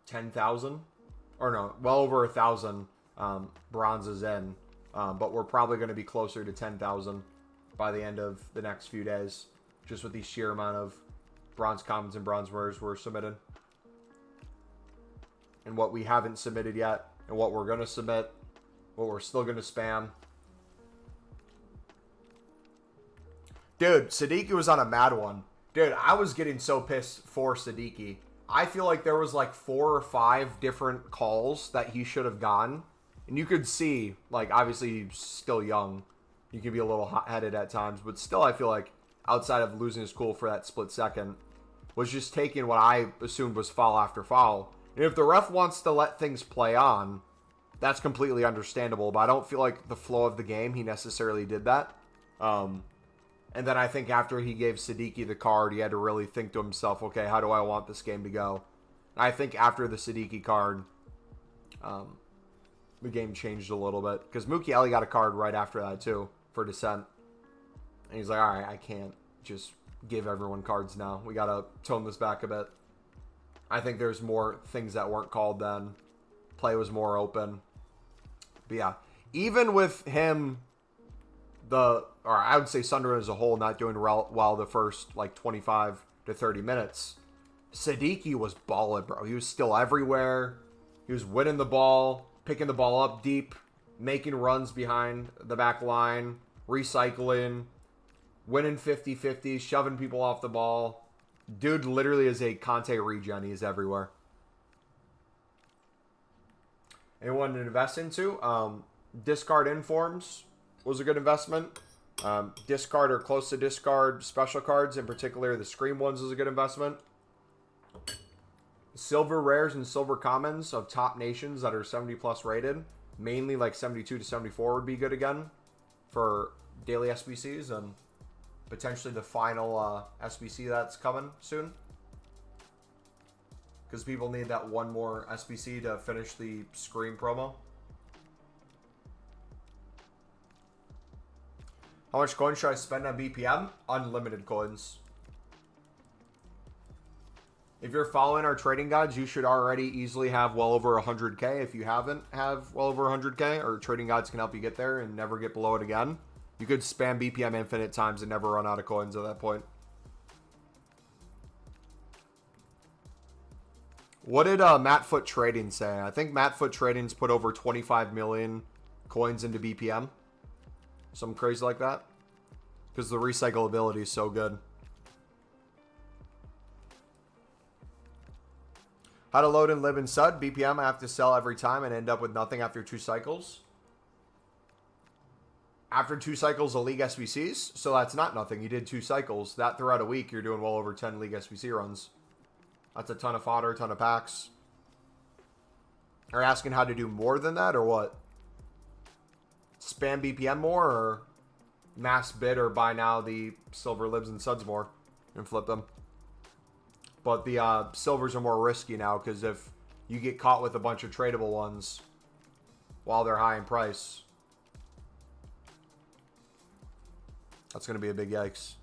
10,000? Or no, well over 1,000 bronzes in. But we're probably going to be closer to 10,000 by the end of the next few days, just with the sheer amount of bronze commons and bronze rares we're submitted. And what we haven't submitted yet, and what we're going to submit, what we're still going to spam. Dude, Sadiki was on a mad one. Dude, I was getting so pissed for Sadiki. I feel like there was like 4 or 5 different calls that he should have gotten. And you could see, like, obviously he's still young. You can be a little hot-headed at times. But still, I feel like, outside of losing his cool for that split second, was just taking what I assumed was foul after foul. And if the ref wants to let things play on, that's completely understandable. But I don't feel like the flow of the game, he necessarily did that. And then I think after he gave Sadiki the card, he had to really think to himself, okay, how do I want this game to go? And I think after the Sadiki card, the game changed a little bit. Because Mukiele got a card right after that, too, for Descent. And he's like, all right, I can't just give everyone cards now. We got to tone this back a bit. I think there's more things that weren't called then. Play was more open. But yeah, even with him, or I would say Sunderland as a whole, not doing well the first like 25 to 30 minutes, Sadiki was balling, bro. He was still everywhere. He was winning the ball, picking the ball up deep, making runs behind the back line, recycling, winning 50-50s, shoving people off the ball. Dude literally is a Conte regen. He's everywhere. Anyone to invest into? Discard informs was a good investment. Discard or close to discard special cards, in particular the Scream ones, is a good investment. Silver rares and silver commons of top nations that are 70 plus rated, mainly like 72 to 74 would be good again for daily SBCs. And potentially the final SBC that's coming soon. Because people need that one more SBC to finish the Scream promo. How much coins should I spend on BPM? Unlimited coins. If you're following our trading guides, you should already easily have well over 100K. If you haven't have well over 100K, or trading guides can help you get there and never get below it again, you could spam BPM infinite times and never run out of coins at that point. What did Matt Foot Trading say? I think Matt Foot Trading's put over 25 million coins into BPM. Something crazy like that. Because the recyclability is so good. How to load and live in SUD. BPM I have to sell every time and end up with nothing after 2 cycles. After 2 cycles of League SBCs. So that's not nothing. You did 2 cycles. That throughout a week, you're doing well over 10 League SBC runs. That's a ton of fodder, a ton of packs. Are you asking how to do more than that or what? Spam BPM more or mass bid or buy now the silver libs and suds more and flip them? But the silvers are more risky now because if you get caught with a bunch of tradable ones while they're high in price, that's going to be a big yikes.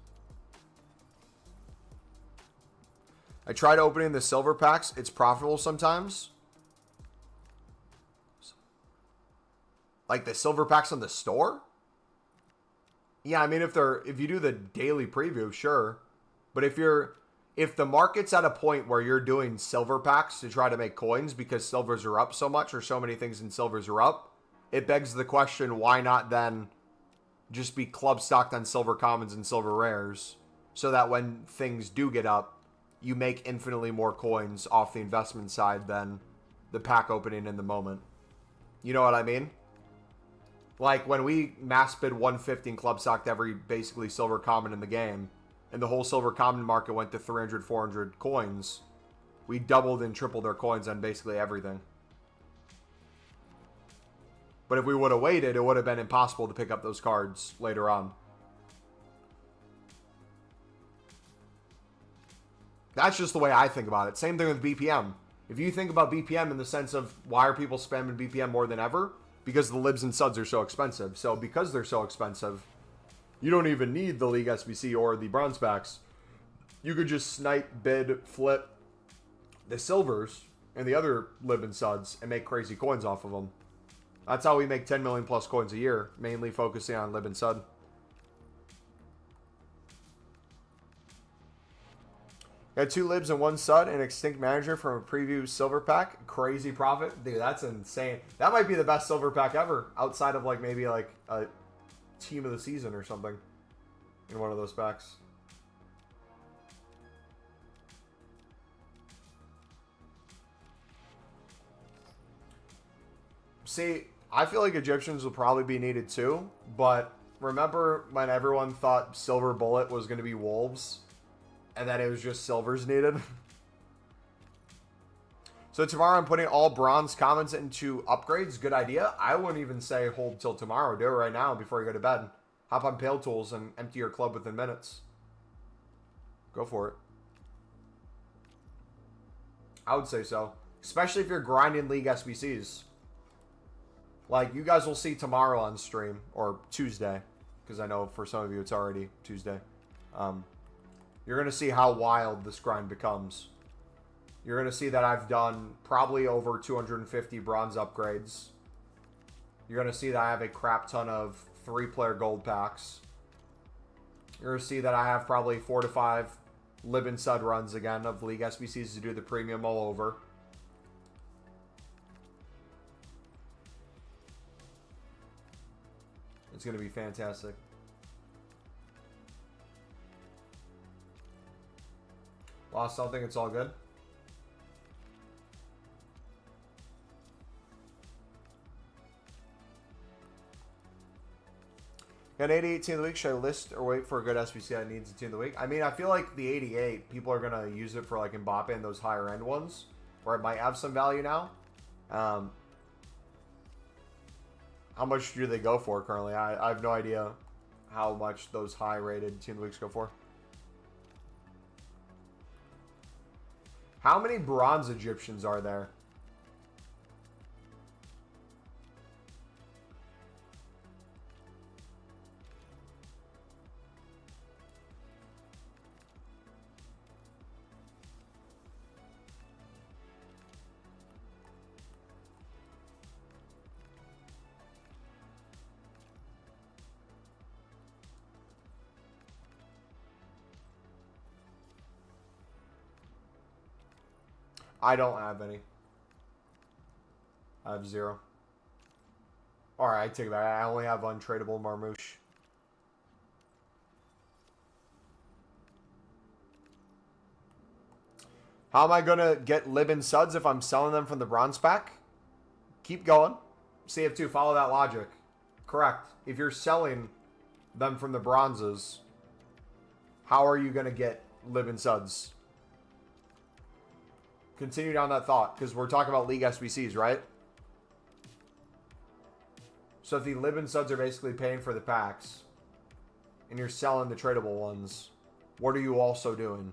I tried opening the silver packs. It's profitable sometimes. Like the silver packs on the store? Yeah, I mean if you do the daily preview, sure. But if the market's at a point where you're doing silver packs to try to make coins because silvers are up so much or so many things in silvers are up, it begs the question, why not then just be club stocked on silver commons and silver rares so that when things do get up, you make infinitely more coins off the investment side than the pack opening in the moment. You know what I mean? Like when we mass bid 150 and club stocked every basically silver common in the game, and the whole silver common market went to 300, 400 coins, we doubled and tripled our coins on basically everything. But if we would have waited, it would have been impossible to pick up those cards later on. That's just the way I think about it. Same thing with BPM. If you think about BPM in the sense of why are people spamming BPM more than ever? Because the libs and suds are so expensive. So because they're so expensive, you don't even need the League SBC or the bronze packs. You could just snipe, bid, flip the silvers and the other lib and suds and make crazy coins off of them. That's how we make 10 million plus coins a year, mainly focusing on lib and sud. Got 2 libs and 1 sud and extinct manager from a preview silver pack. Crazy profit. Dude, that's insane. That might be the best silver pack ever. Outside of like maybe like a team of the season or something. In one of those packs. See, I feel like Egyptians will probably be needed too. But remember when everyone thought Silver Bullet was going to be Wolves? And then it was just silvers needed. So tomorrow I'm putting all bronze commons into upgrades. Good idea. I wouldn't even say hold till tomorrow. Do it right now before you go to bed. Hop on Pale Tools and empty your club within minutes. Go for it. I would say so. Especially if you're grinding League SBCs. Like, you guys will see tomorrow on stream. Or Tuesday. Because I know for some of you it's already Tuesday. You're going to see how wild this grind becomes. You're going to see that I've done probably over 250 bronze upgrades. You're going to see that I have a crap ton of 3-player gold packs. You're going to see that I have probably 4 to 5 lib and sud runs again of League SBCs to do the premium all over. It's going to be fantastic. Lost something, it's all good. Got an 88 team of the week. Should I list or wait for a good SBC that needs a team of the week? I mean, I feel like the 88, people are going to use it for like Mbappe and those higher end ones, where it might have some value now. How much do they go for currently? I have no idea how much those high-rated Team of the Weeks go for. How many bronze Egyptians are there? I don't have any. I have 0. Alright, I take that. I only have untradeable Marmouche. How am I going to get Lib and Suds if I'm selling them from the bronze pack? Keep going. CF2, follow that logic. Correct. If you're selling them from the bronzes, how are you going to get Lib and Suds? Continue down that thought, because we're talking about League SBCs, right? So if the Lib and Suds are basically paying for the packs, and you're selling the tradable ones, what are you also doing?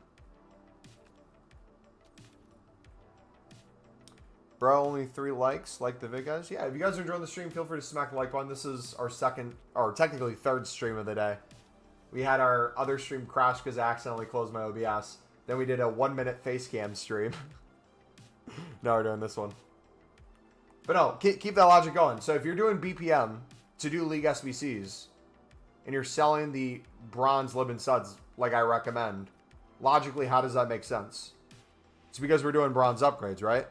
Bro, only 3 likes. Like the vid, guys? Yeah, if you guys are enjoying the stream, feel free to smack the like button. This is our second, or technically third stream of the day. We had our other stream crash because I accidentally closed my OBS. Then we did a 1-minute face cam stream. Now we're doing this one. But no, keep that logic going. So if you're doing BPM to do League SBCs, and you're selling the bronze Lib and Suds like I recommend, logically, how does that make sense? It's because we're doing bronze upgrades, right?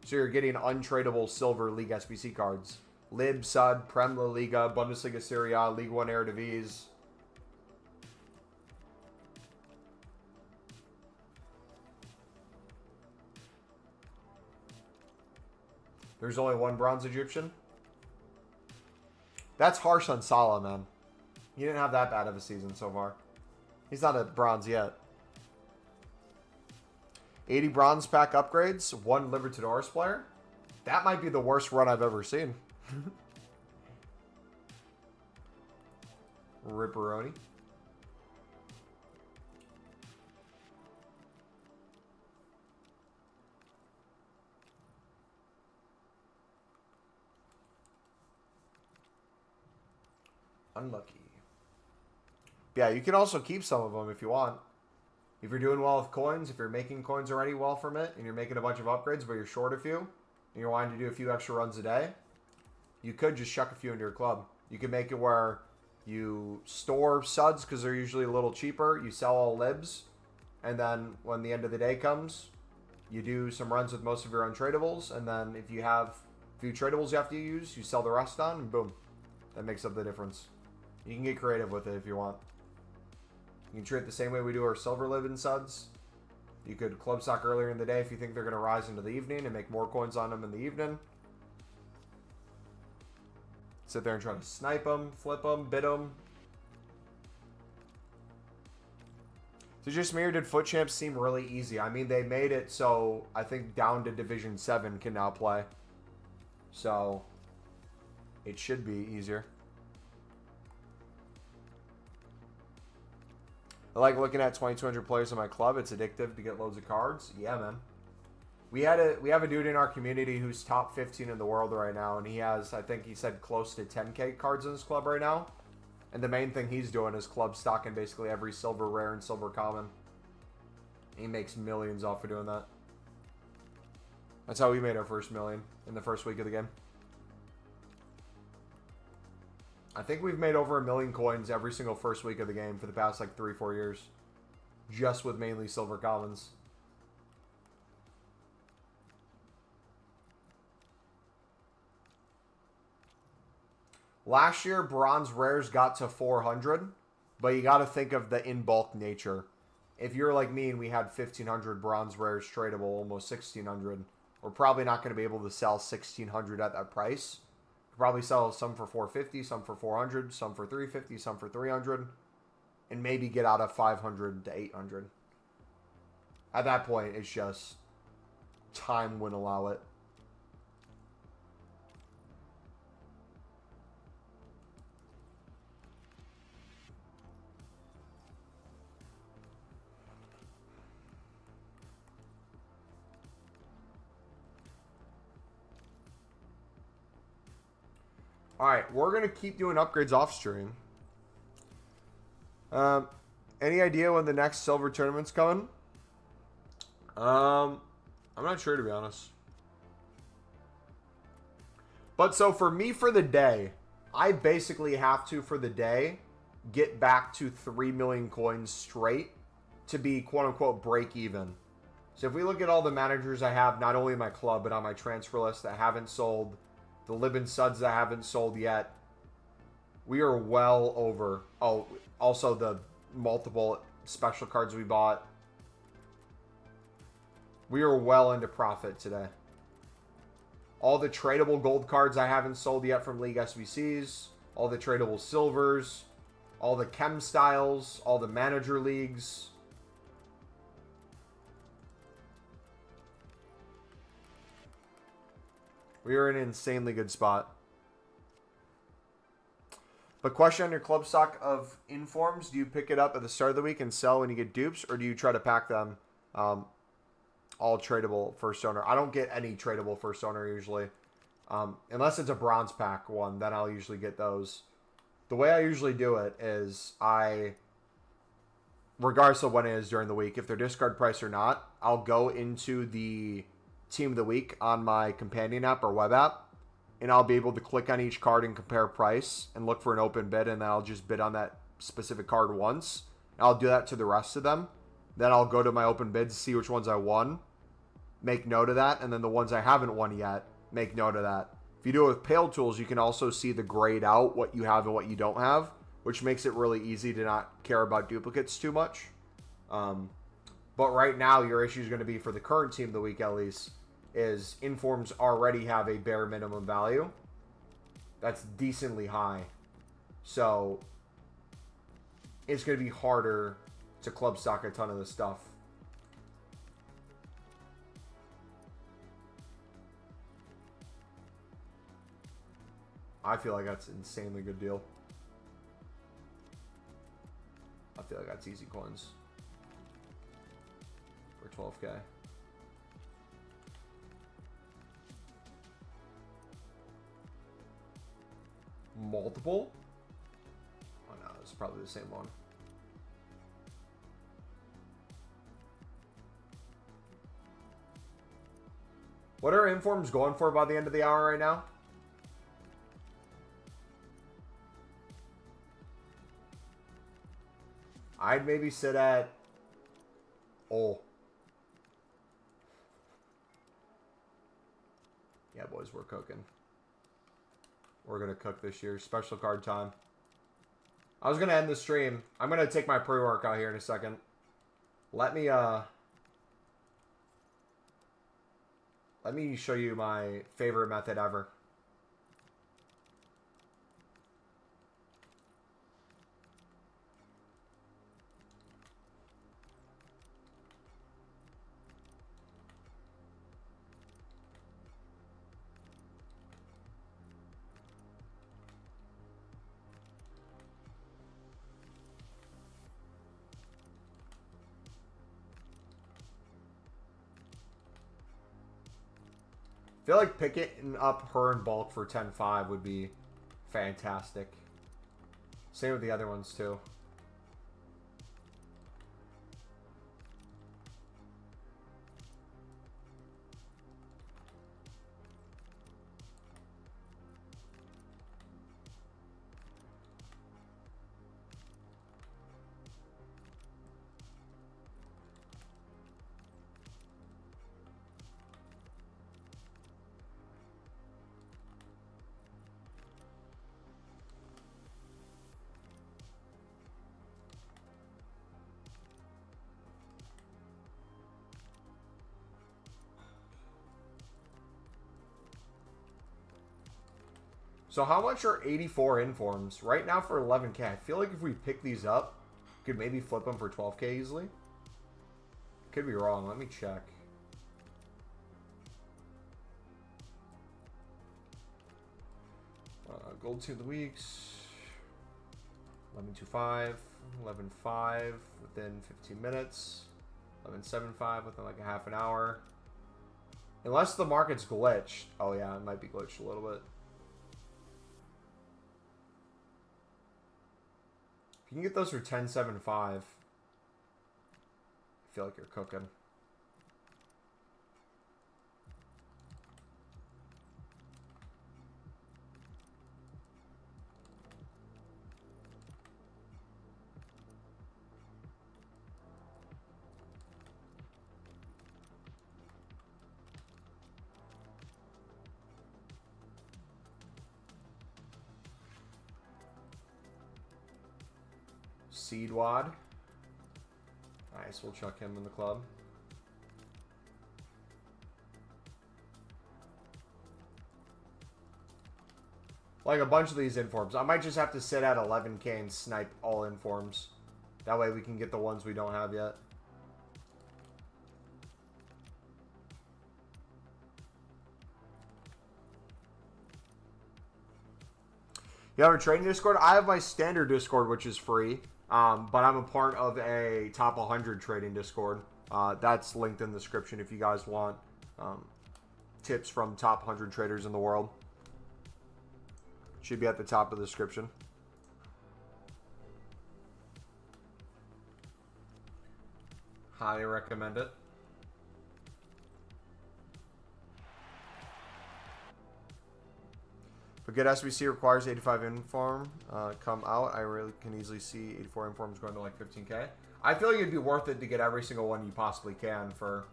So you're getting untradeable silver League SBC cards. Lib, Sud, Prem La Liga, Bundesliga Serie A, League 1 Eredivisie. There's only 1 bronze Egyptian? That's harsh on Salah, man. He didn't have that bad of a season so far. He's not a bronze yet. 80 bronze pack upgrades, 1 Libertadores player. That might be the worst run I've ever seen. Ripperoni. Unlucky. Yeah, you can also keep some of them if you want. If you're doing well with coins, if you're making coins already well from it, and you're making a bunch of upgrades, but you're short a few, and you're wanting to do a few extra runs a day, you could just chuck a few into your club. You can make it where you store Suds because they're usually a little cheaper. You sell all Libs, and then when the end of the day comes, you do some runs with most of your untradables, and then if you have a few tradables you have to use, you sell the rest on, and boom. That makes up the difference. You can get creative with it if you want. You can treat it the same way we do our silver Lib and Suds. You could club stock earlier in the day if you think they're going to rise into the evening and make more coins on them in the evening. Sit there and try to snipe them, flip them, bid them. So just Mirror, did Foot Champs seem really easy? I mean, they made it so I think down to Division 7 can now play. So it should be easier. I like looking at 2,200 players in my club. It's addictive to get loads of cards. Yeah, man. We have a dude in our community who's top 15 in the world right now, and he has, I think he said, close to 10K cards in his club right now. And the main thing he's doing is club stocking basically every silver rare and silver common. He makes millions off of doing that. That's how we made our first million in the first week of the game. I think we've made over 1 million coins every single first week of the game for the past like 3-4 years. Just with mainly silver commons. Last year, bronze rares got to 400, but you got to think of the in-bulk nature. If you're like me and we had 1,500 bronze rares tradable, almost 1,600, we're probably not going to be able to sell 1,600 at that price. Probably sell some for 450, some for 400, some for 350, some for 300, and maybe get out of 500 to 800. At that point, it's just time wouldn't allow it. All right, we're going to keep doing upgrades off stream. Any idea when the next silver tournament's coming? I'm not sure, to be honest. But so for me, for the day, I basically have to, for the day, get back to 3 million coins straight to be quote-unquote break even. So if we look at all the managers I have, not only in my club, but on my transfer list that haven't sold, the Libin Suds that haven't sold yet, we are well over. Oh, also the multiple special cards we bought. We are well into profit today. All the tradable gold cards I haven't sold yet from League SBCs. All the tradable silvers. All the chem styles. All the manager leagues. We are in an insanely good spot. But question on your club stock of informs. Do you pick it up at the start of the week and sell when you get dupes? Or do you try to pack them all tradable first owner? I don't get any tradable first owner usually. Unless it's a bronze pack one, then I'll usually get those. The way I usually do it is regardless of when it is during the week, if they're discard price or not, I'll go into the team of the week on my companion app or web app, and I'll be able to click on each card and compare price and look for an open bid, and then I'll just bid on that specific card once. I'll do that to the rest of them. Then I'll go to my open bids, see which ones I won, make note of that, and then the ones I haven't won yet, make note of that. If you do it with Pale Tools, you can also see the grayed out, what you have and what you don't have, which makes it really easy to not care about duplicates too much. But right now, your issue is going to be, for the current team of the week at least, is informs already have a bare minimum value. That's decently high. So it's going to be harder to club stock a ton of this stuff. I feel like that's an insanely good deal. I feel like that's easy coins for 12K. Multiple? Oh no, it's probably the same one. What are informs going for by the end of the hour right now? I'd maybe sit at... Oh. Yeah, boys, we're cooking. We're going to cook this year. Special card time. I was going to end the stream. I'm going to take my pre-workout here in a second. Let me show you my favorite method ever. I feel like picking up her in bulk for 10.5 would be fantastic. Same with the other ones too. So how much are 84 informs? Right now for 11K. I feel like if we pick these up, could maybe flip them for 12K easily. Could be wrong. Let me check. Gold 2 of the weeks. 11.25. 11.5 within 15 minutes. 11.75 within like a half an hour. Unless the market's glitched. Oh yeah, it might be glitched a little bit. If you can get those for 10.75, I feel like you're cooking. Seed Wad. Nice, we'll chuck him in the club. Like a bunch of these informs. I might just have to sit at 11K and snipe all informs. That way we can get the ones we don't have yet. You have a trading Discord? I have my standard Discord, which is free. But I'm a part of a top 100 trading Discord. That's linked in the description if you guys want tips from top 100 traders in the world. Should be at the top of the description. Highly recommend it. But good SBC requires 85 inform come out. I really can easily see 84 informs going to like 15K. I feel like it'd be worth it to get every single one you possibly can for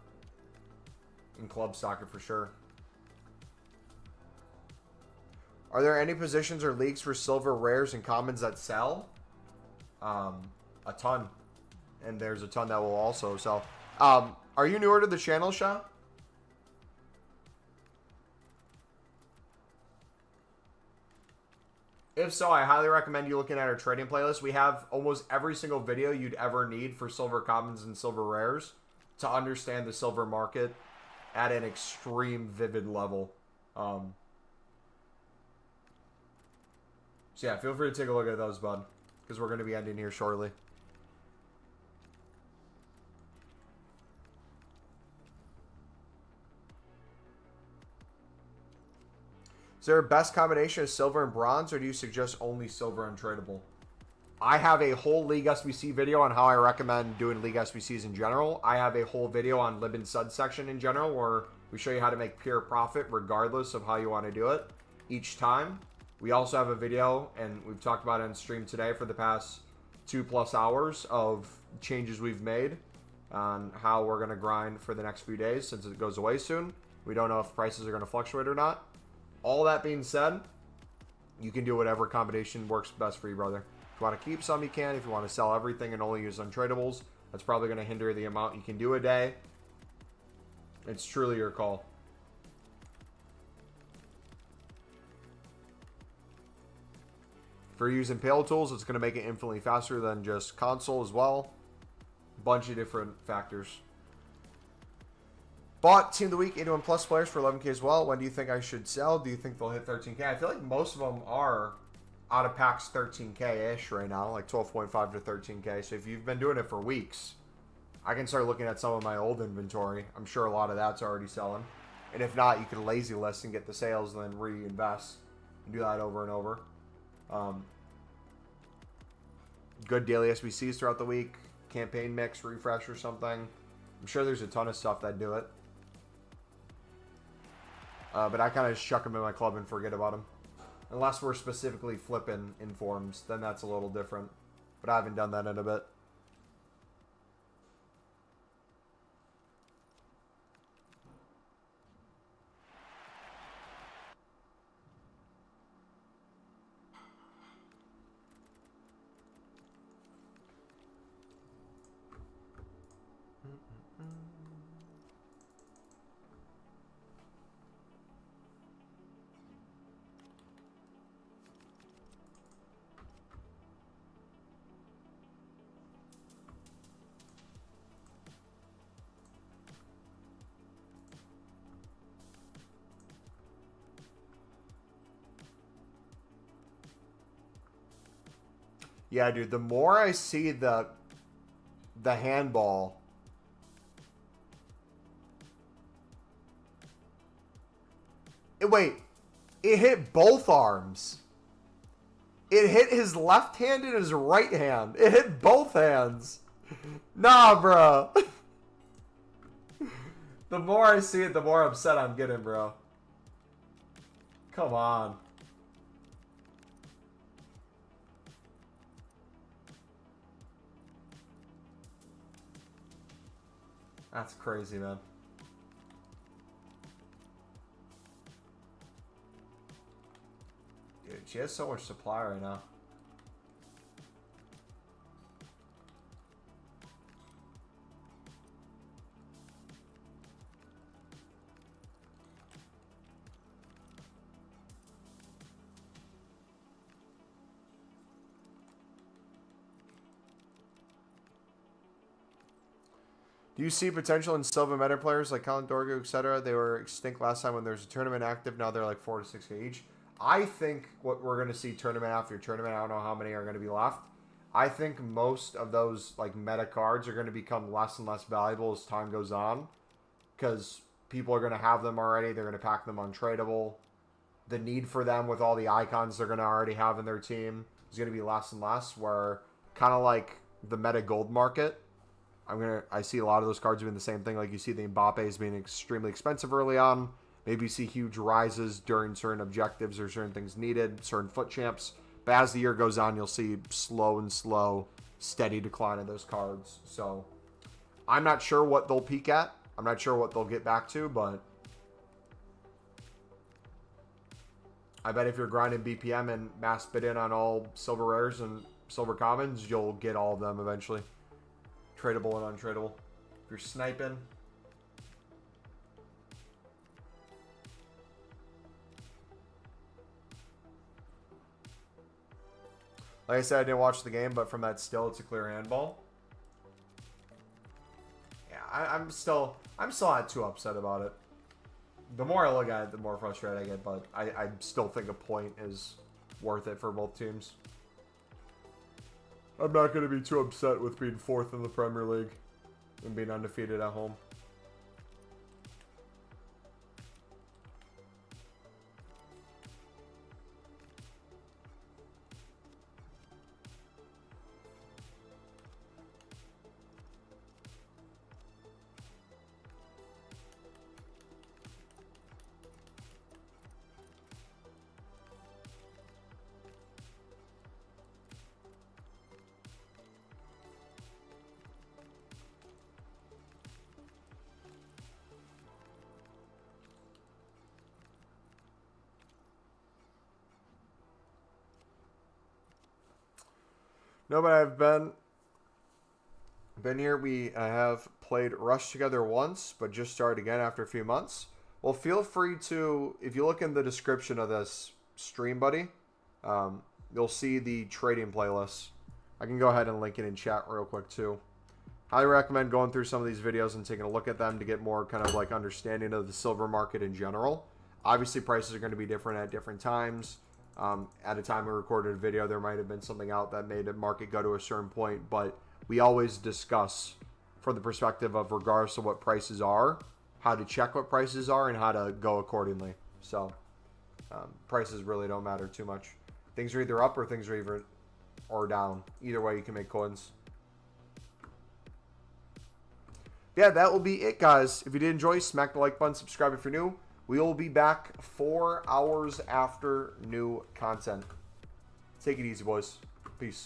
in club soccer for sure. Are there any positions or leagues for silver rares and commons that sell? A ton. And there's a ton that will also sell. Are you newer to the channel, Sha? If so, I highly recommend you looking at our trading playlist. We have almost every single video you'd ever need for silver commons and silver rares to understand the silver market at an extreme vivid level. So yeah, feel free to take a look at those, bud, because we're going to be ending here shortly. Is there a best combination of silver and bronze, or do you suggest only silver untradeable? I have a whole League SBC video on how I recommend doing League SBCs in general. I have a whole video on lib and sud section in general where we show you how to make pure profit regardless of how you want to do it each time. We also have a video, and we've talked about it on stream today for the past 2+ hours of changes we've made on how we're going to grind for the next few days since it goes away soon. We don't know if prices are going to fluctuate or not. All that being said, you can do whatever combination works best for you, brother. If you want to keep some, you can. If you want to sell everything and only use untradables, that's probably going to hinder the amount you can do a day. It's truly your call. For using Pale Tools, it's going to make it infinitely faster than just console as well. Bunch of different factors. Bought Team of the Week 81 plus players for 11K as well. When do you think I should sell? Do you think they'll hit 13K? I feel like most of them are out of packs 13K-ish right now, like 12.5 to 13K. So if you've been doing it for weeks, I can start looking at some of my old inventory. I'm sure a lot of that's already selling. And if not, you can lazy list and get the sales and then reinvest and do that over and over. Good daily SBCs throughout the week. Campaign mix, refresh or something. I'm sure there's a ton of stuff that do it. But I kind of just chuck them in my club and forget about them. Unless we're specifically flipping informs, then that's a little different. But I haven't done that in a bit. Yeah, dude, the more I see the handball, wait, it hit both arms. It hit his left hand and his right hand. It hit both hands. Nah, bro. The more I see it, the more upset I'm getting, bro. Come on. That's crazy, man. Dude, she has so much supply right now. Do you see potential in silver meta players like Colin Dorgo, etc.? They were extinct last time when there was a tournament active. Now they're like 4 to 6K each. I think what we're going to see tournament after tournament, I don't know how many are going to be left. I think most of those like meta cards are going to become less and less valuable as time goes on. Because people are going to have them already. They're going to pack them untradeable. The need for them with all the icons they're going to already have in their team is going to be less and less. Where kind of like the meta gold market. I see a lot of those cards doing the same thing. Like you see the Mbappe's being extremely expensive early on. Maybe you see huge rises during certain objectives or certain things needed, certain foot champs. But as the year goes on, you'll see slow, steady decline of those cards. So I'm not sure what they'll peak at. I'm not sure what they'll get back to, but I bet if you're grinding BPM and mass bid in on all silver rares and silver commons, you'll get all of them eventually. Tradable and untradeable. If you're sniping. Like I said, I didn't watch the game, but from that still, it's a clear handball. Yeah, I'm still not too upset about it. The more I look at it, the more frustrated I get, but I still think a point is worth it for both teams. I'm not going to be too upset with being 4th in the Premier League and being undefeated at home. No, but I've been here. I have played Rush together once, but just started again after a few months. Well, feel free to, if you look in the description of this stream, buddy, you'll see the trading playlist. I can go ahead and link it in chat real quick too. Highly recommend going through some of these videos and taking a look at them to get more kind of like understanding of the silver market in general. Obviously, prices are going to be different at different times. At a time we recorded a video, there might have been something out that made the market go to a certain point, but we always discuss from the perspective of regardless of what prices are, how to check what prices are and how to go accordingly. So prices really don't matter too much. Things are either up or things are either or down. Either way, you can make coins. Yeah, that will be it, guys. If you did enjoy, smack the like button, subscribe if you're new. We will be back 4 hours after new content. Take it easy, boys. Peace.